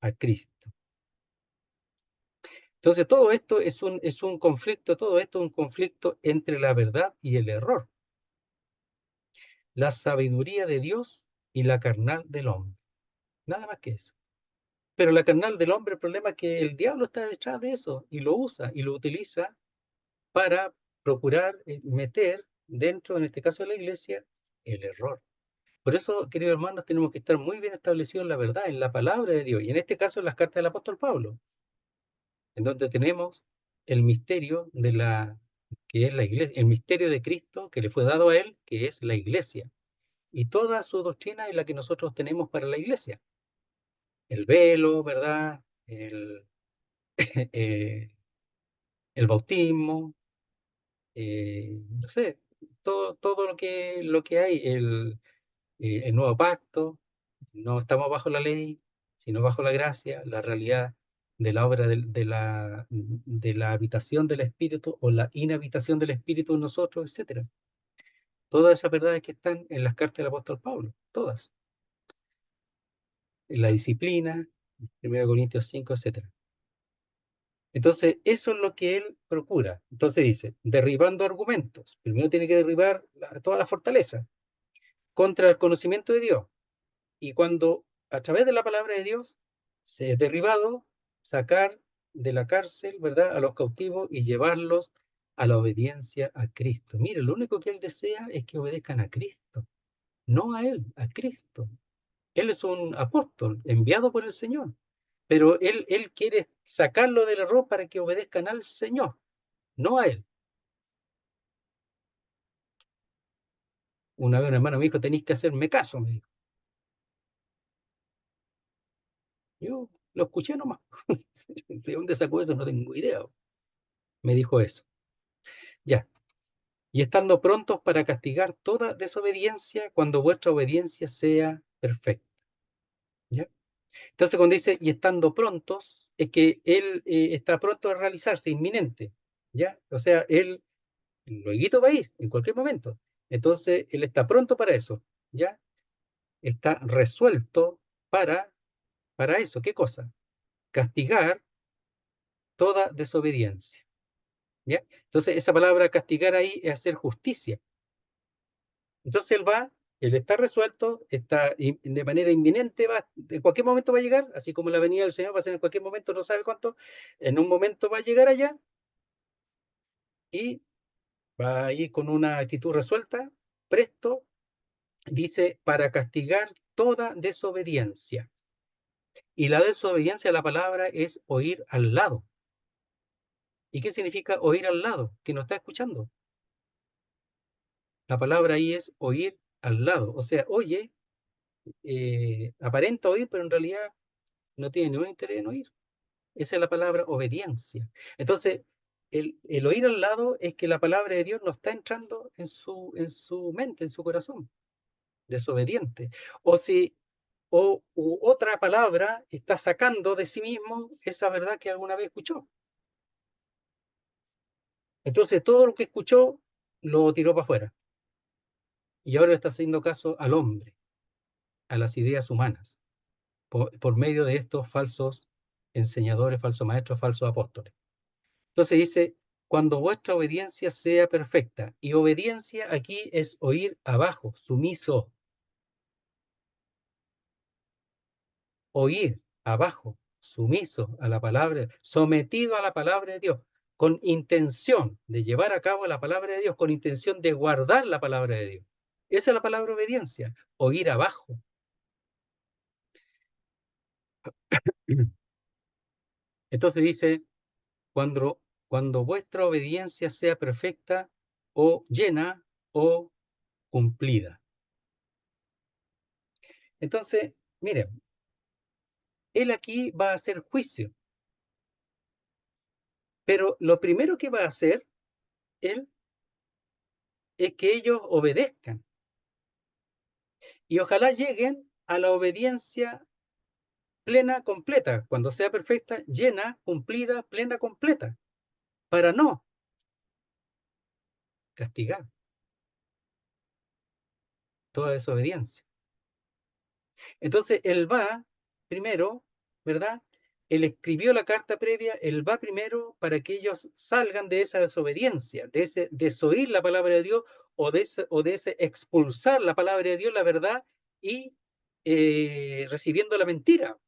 a Cristo. Entonces todo esto es un conflicto, todo esto es un conflicto entre la verdad y el error, la sabiduría de Dios y la carnal del hombre. Nada más que eso. Pero la carnal del hombre, el problema es que el diablo está detrás de eso y lo usa y lo utiliza para procurar meter dentro, en este caso de la iglesia, el error. Por eso, queridos hermanos, tenemos que estar muy bien establecidos en la verdad, en la palabra de Dios, y en este caso en las cartas del apóstol Pablo, en donde tenemos el misterio de la que es la iglesia, el misterio de Cristo que le fue dado a él, que es la iglesia, y toda su doctrina es la que nosotros tenemos para la iglesia. El velo, ¿verdad? Eh, el bautismo, no sé, todo lo que hay, el nuevo pacto. No estamos bajo la ley, sino bajo la gracia, la realidad de la obra de la habitación del Espíritu o la inhabitación del Espíritu en nosotros, etcétera. Todas esas verdades que están en las cartas del apóstol Pablo, todas. En la disciplina, 1 Corintios 5, etcétera. Entonces, eso es lo que él procura. Entonces dice, derribando argumentos. Primero tiene que derribar toda la fortaleza contra el conocimiento de Dios. Y cuando a través de la palabra de Dios se es derribado, sacar de la cárcel, ¿verdad?, a los cautivos y llevarlos a la obediencia a Cristo. Mire, lo único que él desea es que obedezcan a Cristo, no a él, a Cristo. Él es un apóstol enviado por el Señor, pero él quiere sacarlo del error para que obedezcan al Señor, no a él. Una vez un hermano me dijo, tenéis que hacerme caso, me dijo. Yo lo escuché nomás. ¿De dónde sacó eso? No tengo idea. Me dijo eso. Ya. Y estando prontos para castigar toda desobediencia cuando vuestra obediencia sea perfecta. ¿Ya? Entonces cuando dice, y estando prontos, es que él está pronto a realizarse, inminente. ¿Ya? O sea, él luego va a ir, en cualquier momento. Entonces, él está pronto para eso. ¿Ya? Está resuelto para eso. ¿Qué cosa? Castigar toda desobediencia. ¿Ya? Entonces, esa palabra castigar ahí es hacer justicia. Entonces él está resuelto, está de manera inminente, en cualquier momento va a llegar, así como la venida del Señor va a ser en cualquier momento, no sabe cuánto, en un momento va a llegar allá y va a ir con una actitud resuelta, presto, dice, para castigar toda desobediencia. Y la desobediencia a la palabra es oír al lado. ¿Y qué significa oír al lado? Que no está escuchando. La palabra ahí es oír al lado. O sea, oye, aparenta oír, pero en realidad no tiene ningún interés en oír. Esa es la palabra obediencia. Entonces, el oír al lado es que la palabra de Dios no está entrando en su mente, en su corazón, desobediente. O si otra palabra está sacando de sí mismo esa verdad que alguna vez escuchó. Entonces, todo lo que escuchó lo tiró para afuera. Y ahora está haciendo caso al hombre, a las ideas humanas, por medio de estos falsos enseñadores, falsos maestros, falsos apóstoles. Entonces dice, cuando vuestra obediencia sea perfecta. Y obediencia aquí es oír abajo, sumiso. Oír abajo, sumiso a la palabra, sometido a la palabra de Dios, con intención de llevar a cabo la palabra de Dios, con intención de guardar la palabra de Dios. Esa es la palabra obediencia, o ir abajo. Entonces dice, cuando vuestra obediencia sea perfecta o llena o cumplida. Entonces, miren, él aquí va a hacer juicio, pero lo primero que va a hacer él es que ellos obedezcan y ojalá lleguen a la obediencia plena, completa, cuando sea perfecta, llena, cumplida, plena, completa, para no castigar toda desobediencia. Entonces, él va primero, ¿verdad? Él escribió la carta previa, él va primero para que ellos salgan de esa desobediencia, de ese desoír la palabra de Dios o de ese expulsar la palabra de Dios, la verdad, y recibiendo la mentira.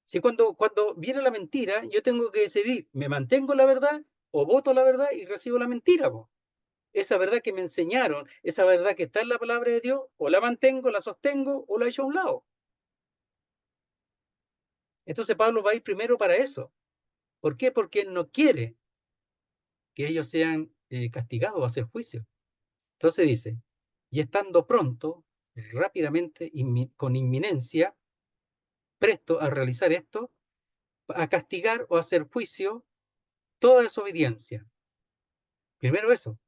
Si cuando viene la mentira, yo tengo que decidir, ¿me mantengo la verdad o voto la verdad y recibo la mentira? Po? Esa verdad que me enseñaron, esa verdad que está en la palabra de Dios, o la mantengo, la sostengo o la echo a un lado. Entonces Pablo va a ir primero para eso. ¿Por qué? Porque él no quiere que ellos sean castigados o hacer juicio. Entonces dice, y estando pronto, rápidamente, con inminencia, presto a realizar esto, a castigar o hacer juicio toda desobediencia. Primero eso,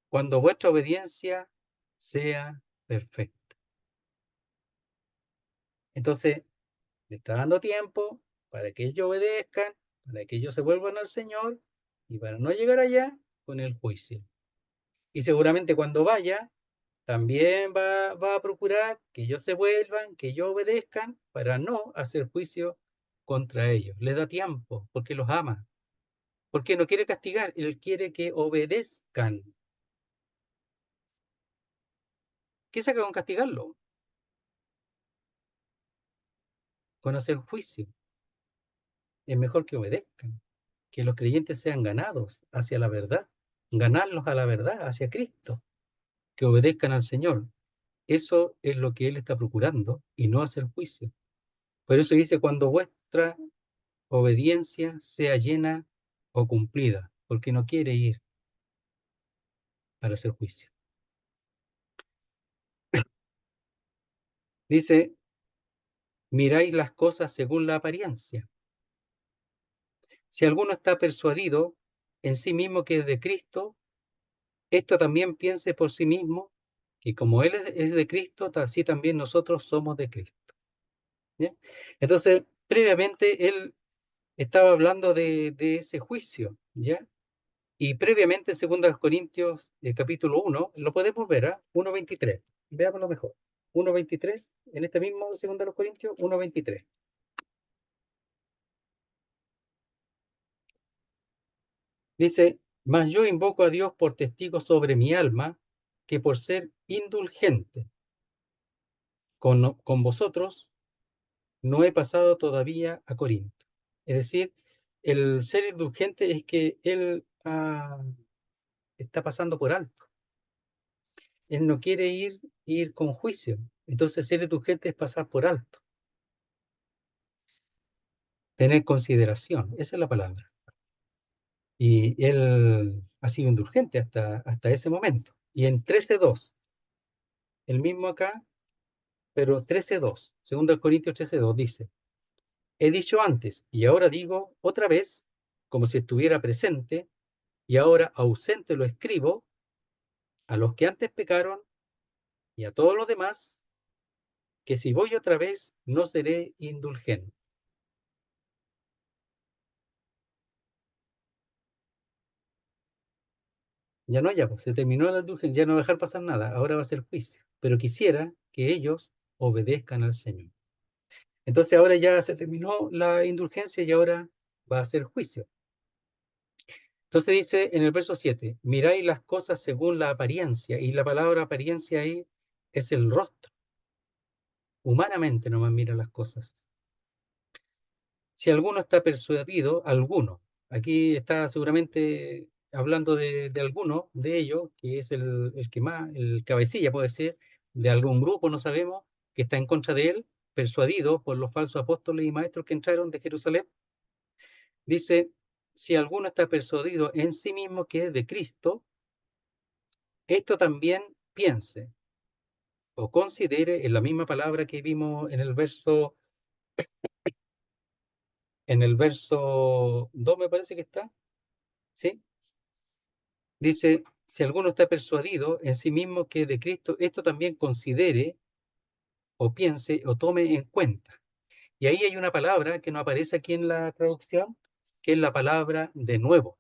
cuando vuestra obediencia sea perfecta. Entonces, le está dando tiempo para que ellos obedezcan, para que ellos se vuelvan al Señor y para no llegar allá con el juicio. Y seguramente cuando vaya, también va a procurar que ellos se vuelvan, que ellos obedezcan para no hacer juicio contra ellos. Le da tiempo porque los ama, porque no quiere castigar, él quiere que obedezcan. ¿Qué saca con castigarlo? Con hacer juicio. Es mejor que obedezcan, que los creyentes sean ganados hacia la verdad, ganarlos a la verdad, hacia Cristo, que obedezcan al Señor. Eso es lo que Él está procurando y no hacer juicio. Por eso dice, cuando vuestra obediencia sea llena o cumplida, porque no quiere ir para hacer juicio. Dice, miráis las cosas según la apariencia. Si alguno está persuadido en sí mismo que es de Cristo, esto también piense por sí mismo que como Él es de Cristo, así también nosotros somos de Cristo. ¿Ya? Entonces, previamente Él estaba hablando de ese juicio, ¿ya? Y previamente, en 2 Corintios, capítulo 1, lo podemos ver, ¿ah? 1:23. Veámoslo mejor. 1:23, en este mismo 2 Corintios, 1:23. Dice, mas yo invoco a Dios por testigo sobre mi alma, que por ser indulgente con vosotros, no he pasado todavía a Corinto. Es decir, el ser indulgente es que él está pasando por alto. Él no quiere ir con juicio. Entonces, ser indulgente es pasar por alto, tener consideración. Esa es la palabra. Y él ha sido indulgente hasta ese momento. Y en 13:2, el mismo acá, pero 13:2, 2 Corintios 13:2 dice, he dicho antes y ahora digo otra vez, como si estuviera presente, y ahora ausente lo escribo, a los que antes pecaron y a todos los demás, que si voy otra vez no seré indulgente. Ya no, ya, pues, se terminó la indulgencia, ya no va a dejar pasar nada, ahora va a ser juicio. Pero quisiera que ellos obedezcan al Señor. Entonces ahora ya se terminó la indulgencia y ahora va a ser juicio. Entonces dice en el verso 7, miráis las cosas según la apariencia, y la palabra apariencia ahí es el rostro. Humanamente nomás mira las cosas. Si alguno está persuadido, alguno, aquí está seguramente hablando de alguno de ellos, que es el que más, el cabecilla puede ser, de algún grupo, no sabemos, que está en contra de él, persuadido por los falsos apóstoles y maestros que entraron de Jerusalén. Dice, si alguno está persuadido en sí mismo que es de Cristo, esto también piense o considere en la misma palabra que vimos en el verso 2 me parece que está, ¿sí? Dice, si alguno está persuadido en sí mismo que es de Cristo, esto también considere o piense o tome en cuenta. Y ahí hay una palabra que no aparece aquí en la traducción, que es la palabra de nuevo.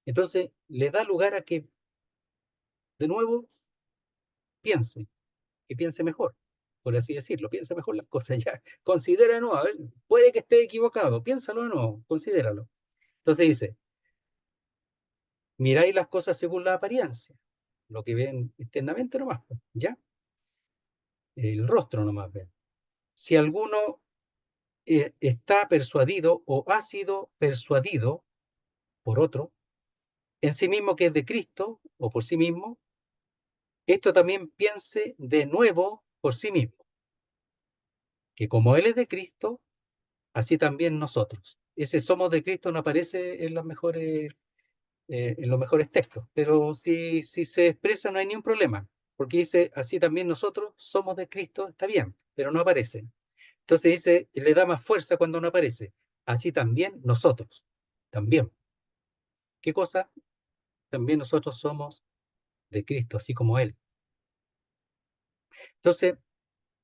Entonces, le da lugar a que de nuevo piense, que piense mejor, por así decirlo, piense mejor las cosas ya. Considera de nuevo, a ver, puede que esté equivocado, piénsalo de nuevo, considéralo. Entonces dice, miráis las cosas según la apariencia, lo que ven externamente nomás, ¿ya? El rostro nomás ven. Si alguno está persuadido o ha sido persuadido por otro, en sí mismo que es de Cristo o por sí mismo, esto también piense de nuevo por sí mismo, que como Él es de Cristo, así también nosotros. Ese somos de Cristo no aparece en los mejores textos, pero si se expresa no hay ningún problema, porque dice, así también nosotros somos de Cristo, está bien, pero no aparece. Entonces dice, le da más fuerza cuando no aparece, así también nosotros, también. ¿Qué cosa? También nosotros somos de Cristo, así como Él. Entonces,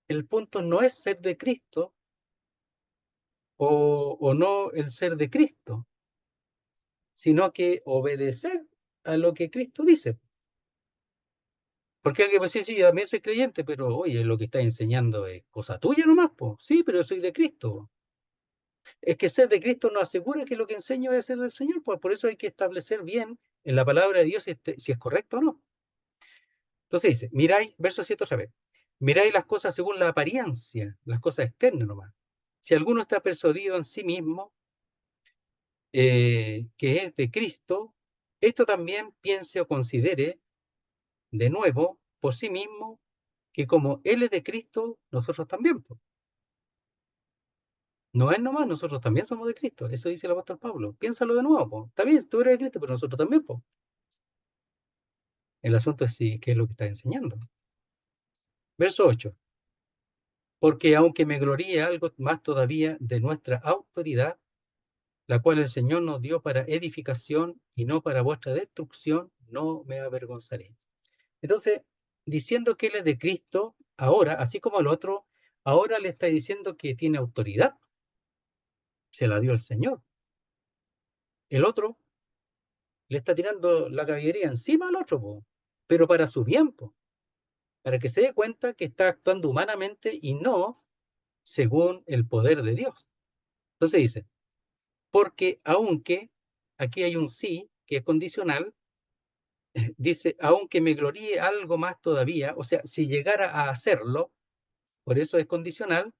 el punto no es ser de Cristo o no el ser de Cristo, sino que obedecer a lo que Cristo dice. Porque alguien puede decir, sí, yo también soy creyente, pero oye, lo que está enseñando es cosa tuya nomás, pues. Sí, pero yo soy de Cristo. Es que ser de Cristo no asegura que lo que enseño es ser del Señor, pues por eso hay que establecer bien en la palabra de Dios si es correcto o no. Entonces dice, miráis, verso 7 otra vez, miráis las cosas según la apariencia, las cosas externas nomás. Si alguno está persuadido en sí mismo, que es de Cristo, esto también piense o considere de nuevo por sí mismo que como Él es de Cristo, nosotros también. Po. No es nomás, nosotros también somos de Cristo. Eso dice el apóstol Pablo. Piénsalo de nuevo. Po. Está bien, tú eres de Cristo, pero nosotros también. Po. El asunto es si, qué es lo que está enseñando. Verso 8. Porque aunque me gloríe algo más todavía de nuestra autoridad, la cual el Señor nos dio para edificación y no para vuestra destrucción, no me avergonzaré. Entonces, diciendo que Él es de Cristo, ahora, así como el otro, ahora le está diciendo que tiene autoridad. Se la dio el Señor. El otro le está tirando la caballería encima al otro, po, pero para su bien, po, para que se dé cuenta que está actuando humanamente y no según el poder de Dios. Entonces dice, porque aunque, aquí hay un sí que es condicional, dice, aunque me gloríe algo más todavía, o sea, si llegara a hacerlo, por eso es condicional,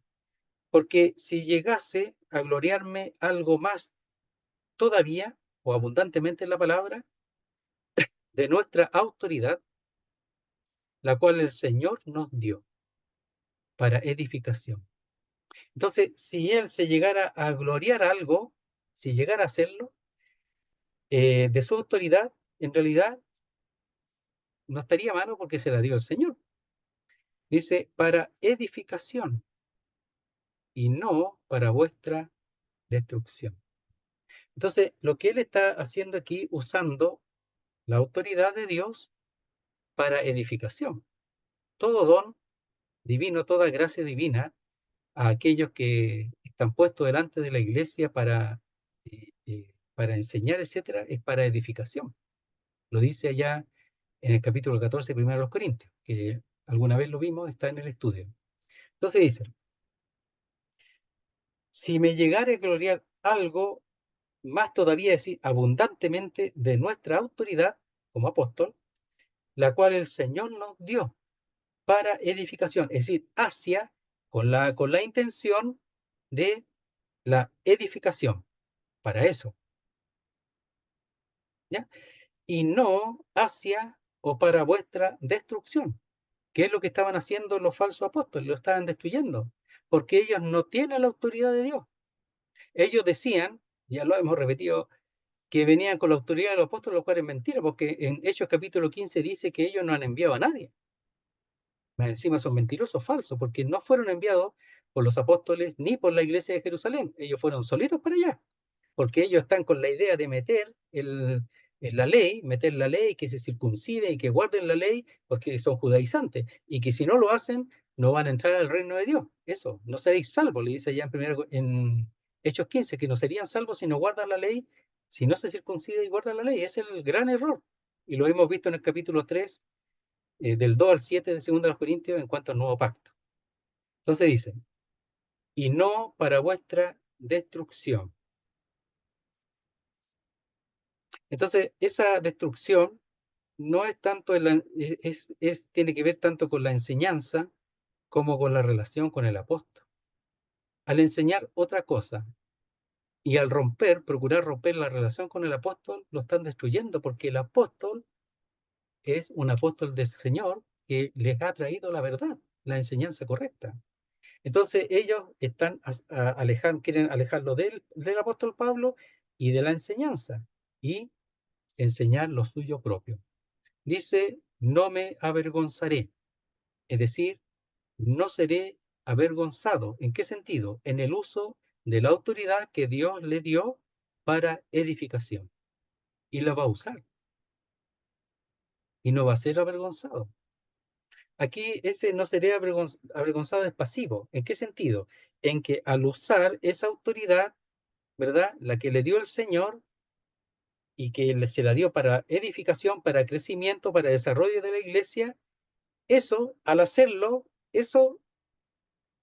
porque si llegase a gloriarme algo más todavía, o abundantemente en la palabra, de nuestra autoridad, la cual el Señor nos dio para edificación. Entonces, si Él se llegara a gloriar algo, si llegara a hacerlo, de su autoridad, en realidad no estaría malo porque se la dio el Señor. Dice, para edificación y no para vuestra destrucción. Entonces, lo que Él está haciendo aquí, usando la autoridad de Dios para edificación. Todo don divino, toda gracia divina a aquellos que están puestos delante de la iglesia para enseñar, etcétera, es para edificación. Lo dice allá en el capítulo 14, primero de los Corintios, que alguna vez lo vimos, está en el estudio. Entonces dice, si me llegare a gloriar algo, más todavía decir abundantemente de nuestra autoridad como apóstol, la cual el Señor nos dio para edificación, es decir, hacia, con la intención de la edificación, para eso. ¿Ya? y no hacia o para vuestra destrucción. ¿Qué es lo que estaban haciendo los falsos apóstoles? Lo estaban destruyendo, porque ellos no tienen la autoridad de Dios. Ellos decían, ya lo hemos repetido, que venían con la autoridad de los apóstoles, lo cual es mentira, porque en Hechos capítulo 15 dice que ellos no han enviado a nadie. Más encima son mentirosos, falsos, porque no fueron enviados por los apóstoles ni por la iglesia de Jerusalén. Ellos fueron solitos para allá, porque ellos están con la idea de meter meter la ley, que se circunciden y que guarden la ley, porque son judaizantes, y que si no lo hacen, no van a entrar al reino de Dios. Eso, no seréis salvos, le dice allá en Hechos 15, que no serían salvos si no guardan la ley, si no se circuncida y guardan la ley. Ese es el gran error. Y lo hemos visto en el capítulo 3, del 2 al 7 de 2 de los Corintios, en cuanto al nuevo pacto. Entonces dice, y no para vuestra destrucción. Entonces, esa destrucción no es tanto, tiene que ver tanto con la enseñanza como con la relación con el apóstol. Al enseñar otra cosa y al procurar romper la relación con el apóstol, lo están destruyendo, porque el apóstol es un apóstol del Señor que les ha traído la verdad, la enseñanza correcta. Entonces ellos están quieren alejarlo del apóstol Pablo y de la enseñanza y enseñar lo suyo propio. Dice, no me avergonzaré, es decir, no seré avergonzado. ¿En qué sentido? En el uso de la autoridad que Dios le dio para edificación. Y la va a usar. Y no va a ser avergonzado. Aquí ese no seré avergonzado es pasivo. ¿En qué sentido? En que al usar esa autoridad, ¿verdad? La que le dio el Señor y que se la dio para edificación, para crecimiento, para desarrollo de la iglesia, eso, al hacerlo, eso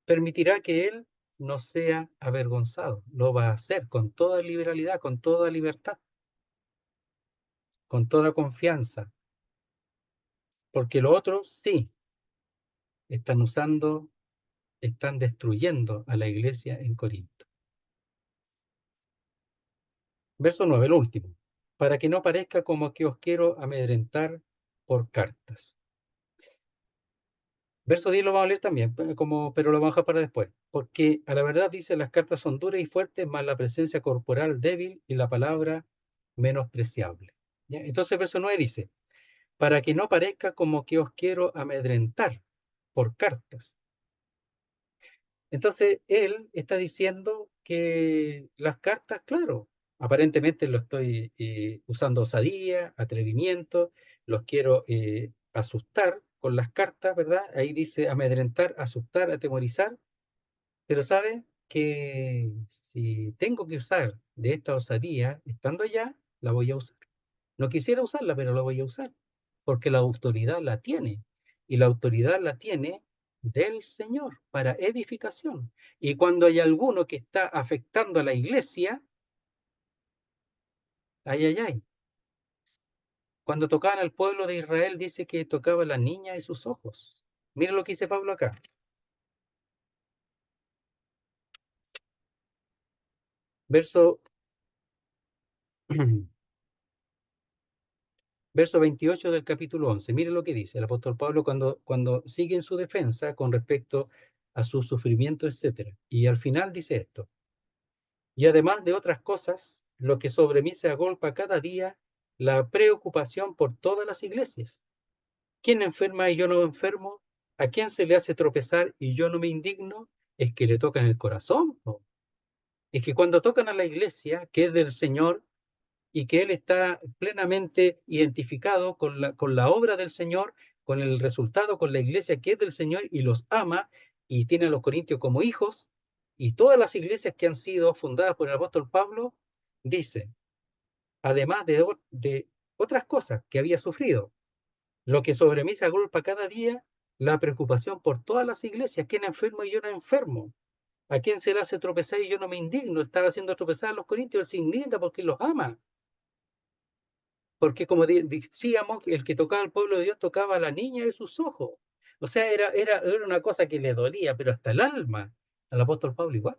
permitirá que él no sea avergonzado. Lo va a hacer con toda liberalidad, con toda libertad, con toda confianza, porque los otros sí están usando, están destruyendo a la iglesia en Corinto. Verso 9, el último. Para que no parezca como que os quiero amedrentar por cartas. Verso 10 lo vamos a leer también, pero lo vamos a dejar para después. Porque a la verdad dice, las cartas son duras y fuertes, más la presencia corporal débil y la palabra menospreciable. ¿Ya? Entonces verso 9 dice, para que no parezca como que os quiero amedrentar por cartas. Entonces él está diciendo que las cartas, claro, aparentemente lo estoy usando osadía, atrevimiento, los quiero asustar con las cartas, ¿verdad? Ahí dice amedrentar, asustar, atemorizar, pero sabe que si tengo que usar de esta osadía, estando allá, la voy a usar. No quisiera usarla, pero la voy a usar, porque la autoridad la tiene, y la autoridad la tiene del Señor para edificación. Y cuando hay alguno que está afectando a la iglesia, ay, ay, ay. Cuando tocaban al pueblo de Israel, dice que tocaba a la niña de sus ojos. Mira lo que dice Pablo acá. Verso, verso 28 del capítulo 11. Mire lo que dice el apóstol Pablo cuando sigue en su defensa con respecto a su sufrimiento, etc. Y al final dice esto. Y además de otras cosas, lo que sobre mí se agolpa cada día, la preocupación por todas las iglesias. ¿Quién enferma y yo no enfermo? ¿A quién se le hace tropezar y yo no me indigno? Es que le tocan el corazón, ¿no? Es que cuando tocan a la iglesia, que es del Señor, y que Él está plenamente identificado con la obra del Señor, con el resultado, con la iglesia que es del Señor, y los ama, y tiene a los corintios como hijos, y todas las iglesias que han sido fundadas por el apóstol Pablo, dice, además de otras cosas que había sufrido, lo que sobre mí se agolpa cada día, la preocupación por todas las iglesias, quién enfermo y yo no enfermo, a quién se le hace tropezar y yo no me indigno, estaba haciendo tropezar a los corintios, él se indigna porque los ama, porque como decíamos, el que tocaba al pueblo de Dios tocaba a la niña de sus ojos. O sea, era una cosa que le dolía, pero hasta el alma, al apóstol Pablo igual.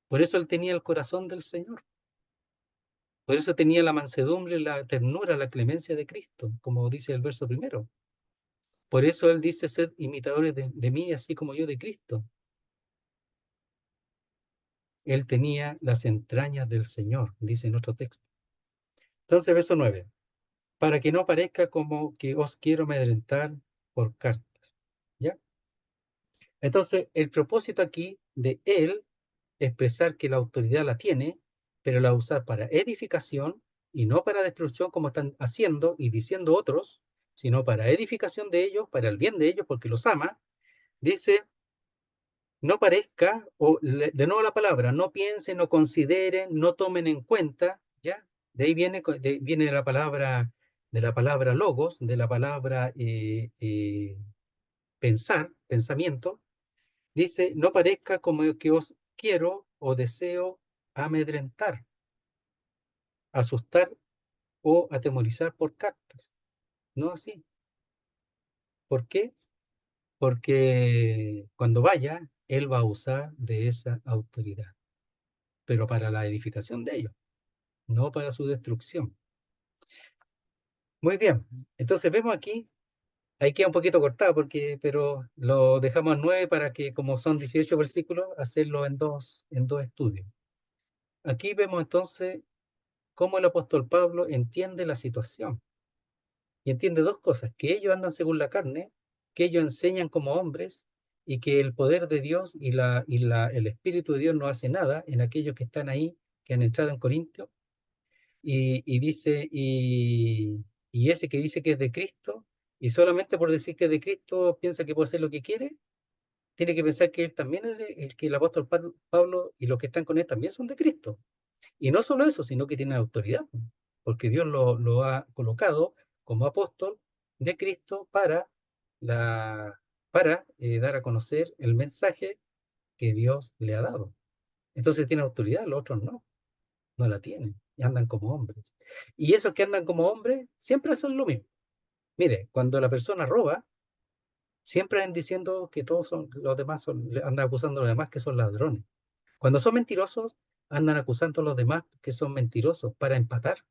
Por eso él tenía el corazón del Señor. Por eso tenía la mansedumbre, la ternura, la clemencia de Cristo, como dice el verso primero. Por eso él dice, sed imitadores de mí, así como yo de Cristo. Él tenía las entrañas del Señor, dice en otro texto. Entonces, verso 9. Para que no parezca como que os quiero amedrentar por cartas. ¿Ya? Entonces, el propósito aquí de él expresar que la autoridad la tiene, pero la usar para edificación y no para destrucción como están haciendo y diciendo otros, sino para edificación de ellos, para el bien de ellos, porque los ama. Dice, no parezca, o de nuevo la palabra, no piensen, no consideren, no tomen en cuenta, ¿ya? De ahí viene, viene de la palabra logos, de la palabra pensar, pensamiento. Dice, no parezca como que os quiero o deseo amedrentar, asustar o atemorizar por cartas. No así. ¿Por qué? Porque cuando vaya, él va a usar de esa autoridad, pero para la edificación de ellos, no para su destrucción. Muy bien, entonces vemos aquí, ahí queda un poquito cortado, pero lo dejamos en 9 para que, como son 18 versículos, hacerlo en dos estudios. Aquí vemos entonces cómo el apóstol Pablo entiende la situación. Y entiende dos cosas, que ellos andan según la carne, que ellos enseñan como hombres y que el poder de Dios el Espíritu de Dios no hace nada en aquellos que están ahí, que han entrado en Corintio, y dice, y ese que dice que es de Cristo, y solamente por decir que es de Cristo piensa que puede hacer lo que quiere, tiene que pensar que él también es que el apóstol Pablo y los que están con él también son de Cristo. Y no solo eso, sino que tiene autoridad, porque Dios lo ha colocado como apóstol de Cristo para dar a conocer el mensaje que Dios le ha dado. Entonces tiene autoridad, los otros no la tienen, y andan como hombres. Y esos que andan como hombres siempre hacen lo mismo. Mire, cuando la persona roba, siempre andan diciendo que todos son, los demás andan acusando a los demás que son ladrones. Cuando son mentirosos, andan acusando a los demás que son mentirosos para empatar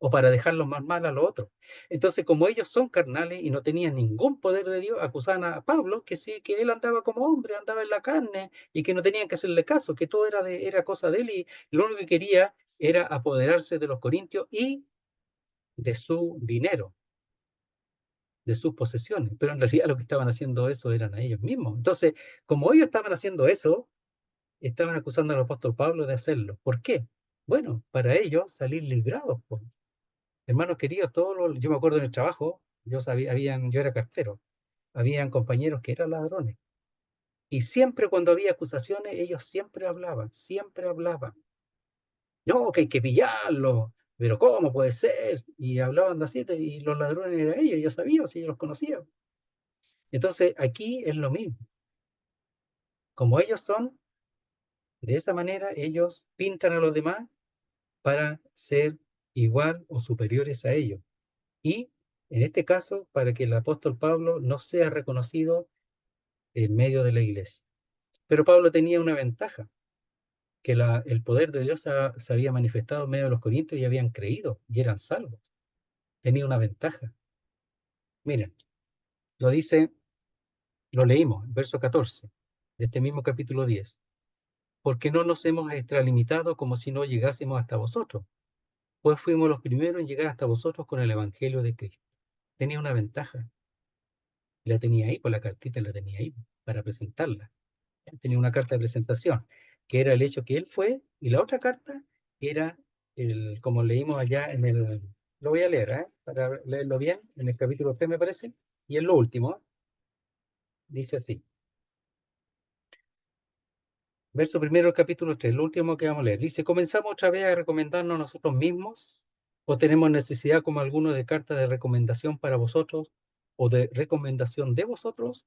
o para dejarlos más mal a los otros. Entonces, como ellos son carnales y no tenían ningún poder de Dios, acusaban a Pablo que sí, que él andaba como hombre, andaba en la carne y que no tenían que hacerle caso, que todo era cosa de él y lo único que quería era apoderarse de los corintios y de su dinero, de sus posesiones. Pero en realidad lo que estaban haciendo eso eran a ellos mismos. Entonces, como ellos estaban haciendo eso, estaban acusando al apóstol Pablo de hacerlo. ¿Por qué? Bueno, para ellos salir librados. Pues. Hermanos queridos, yo me acuerdo en el trabajo, yo era cartero, habían compañeros que eran ladrones. Y siempre cuando había acusaciones, ellos siempre hablaban, siempre hablaban. No, que hay que pillarlo, pero ¿cómo puede ser? Y hablaban de así, y los ladrones eran ellos, yo sabía, si yo los conocía. Entonces, aquí es lo mismo. Como ellos son, de esa manera, ellos pintan a los demás para ser igual o superiores a ellos. Y en este caso, para que el apóstol Pablo no sea reconocido en medio de la iglesia. Pero Pablo tenía una ventaja, que el poder de Dios se había manifestado en medio de los corintios y habían creído y eran salvos. Tenía una ventaja. Miren, lo dice, lo leímos, verso 14 de este mismo capítulo 10. Porque no nos hemos extralimitado como si no llegásemos hasta vosotros, pues fuimos los primeros en llegar hasta vosotros con el Evangelio de Cristo. Tenía una ventaja, la tenía ahí, por la cartita la tenía ahí para presentarla. Tenía una carta de presentación, que era el hecho que él fue, y la otra carta era, como leímos allá lo voy a leer, para leerlo bien, en el capítulo 3 me parece, y en lo último, dice así, verso primero del capítulo 3, lo último que vamos a leer, dice, ¿comenzamos otra vez a recomendarnos a nosotros mismos? ¿O tenemos necesidad como alguno de carta de recomendación para vosotros, o de recomendación de vosotros?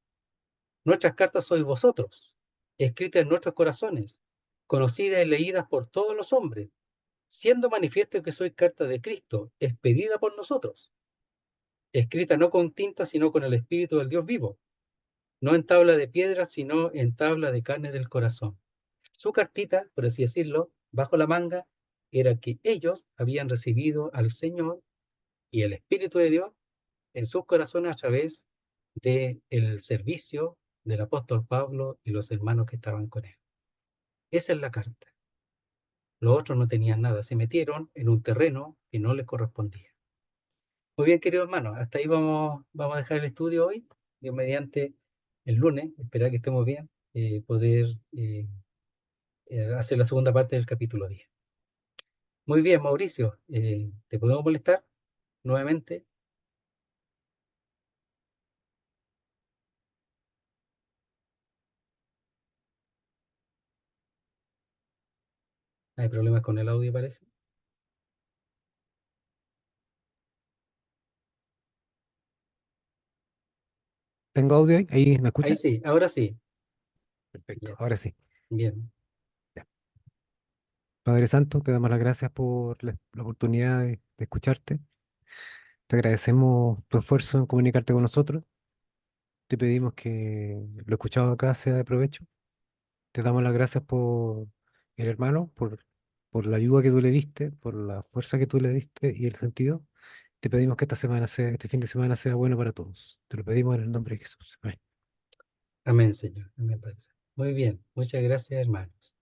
Nuestras cartas sois vosotros, escritas en nuestros corazones, conocidas y leídas por todos los hombres, siendo manifiesto que sois carta de Cristo, expedida por nosotros, escrita no con tinta, sino con el Espíritu del Dios vivo, no en tabla de piedra, sino en tabla de carne del corazón. Su cartita, por así decirlo, bajo la manga, era que ellos habían recibido al Señor y el Espíritu de Dios en sus corazones a través del servicio del apóstol Pablo y los hermanos que estaban con él. Esa es la carta. Los otros no tenían nada, se metieron en un terreno que no les correspondía. Muy bien, queridos hermanos, hasta ahí vamos a dejar el estudio hoy. Dios mediante el lunes, esperar que estemos bien, poder hacer la segunda parte del capítulo 10. Muy bien, Mauricio, ¿te podemos molestar nuevamente? Hay problemas con el audio, parece. ¿Tengo audio ahí? ¿Ahí me Ahí escucha? sí, ahora sí. Perfecto, Ya, ahora sí. bien. Ya. Padre Santo, te damos las gracias por la oportunidad de escucharte. Te agradecemos tu esfuerzo en comunicarte con nosotros. Te pedimos que lo escuchado acá sea de provecho. Te damos las gracias por el hermano, por la ayuda que tú le diste, por la fuerza que tú le diste y el sentido. Te pedimos que esta semana sea, este fin de semana sea bueno para todos. Te lo pedimos en el nombre de Jesús. Amén. Amén, Señor. Amén, Padre. Muy bien. Muchas gracias, hermanos.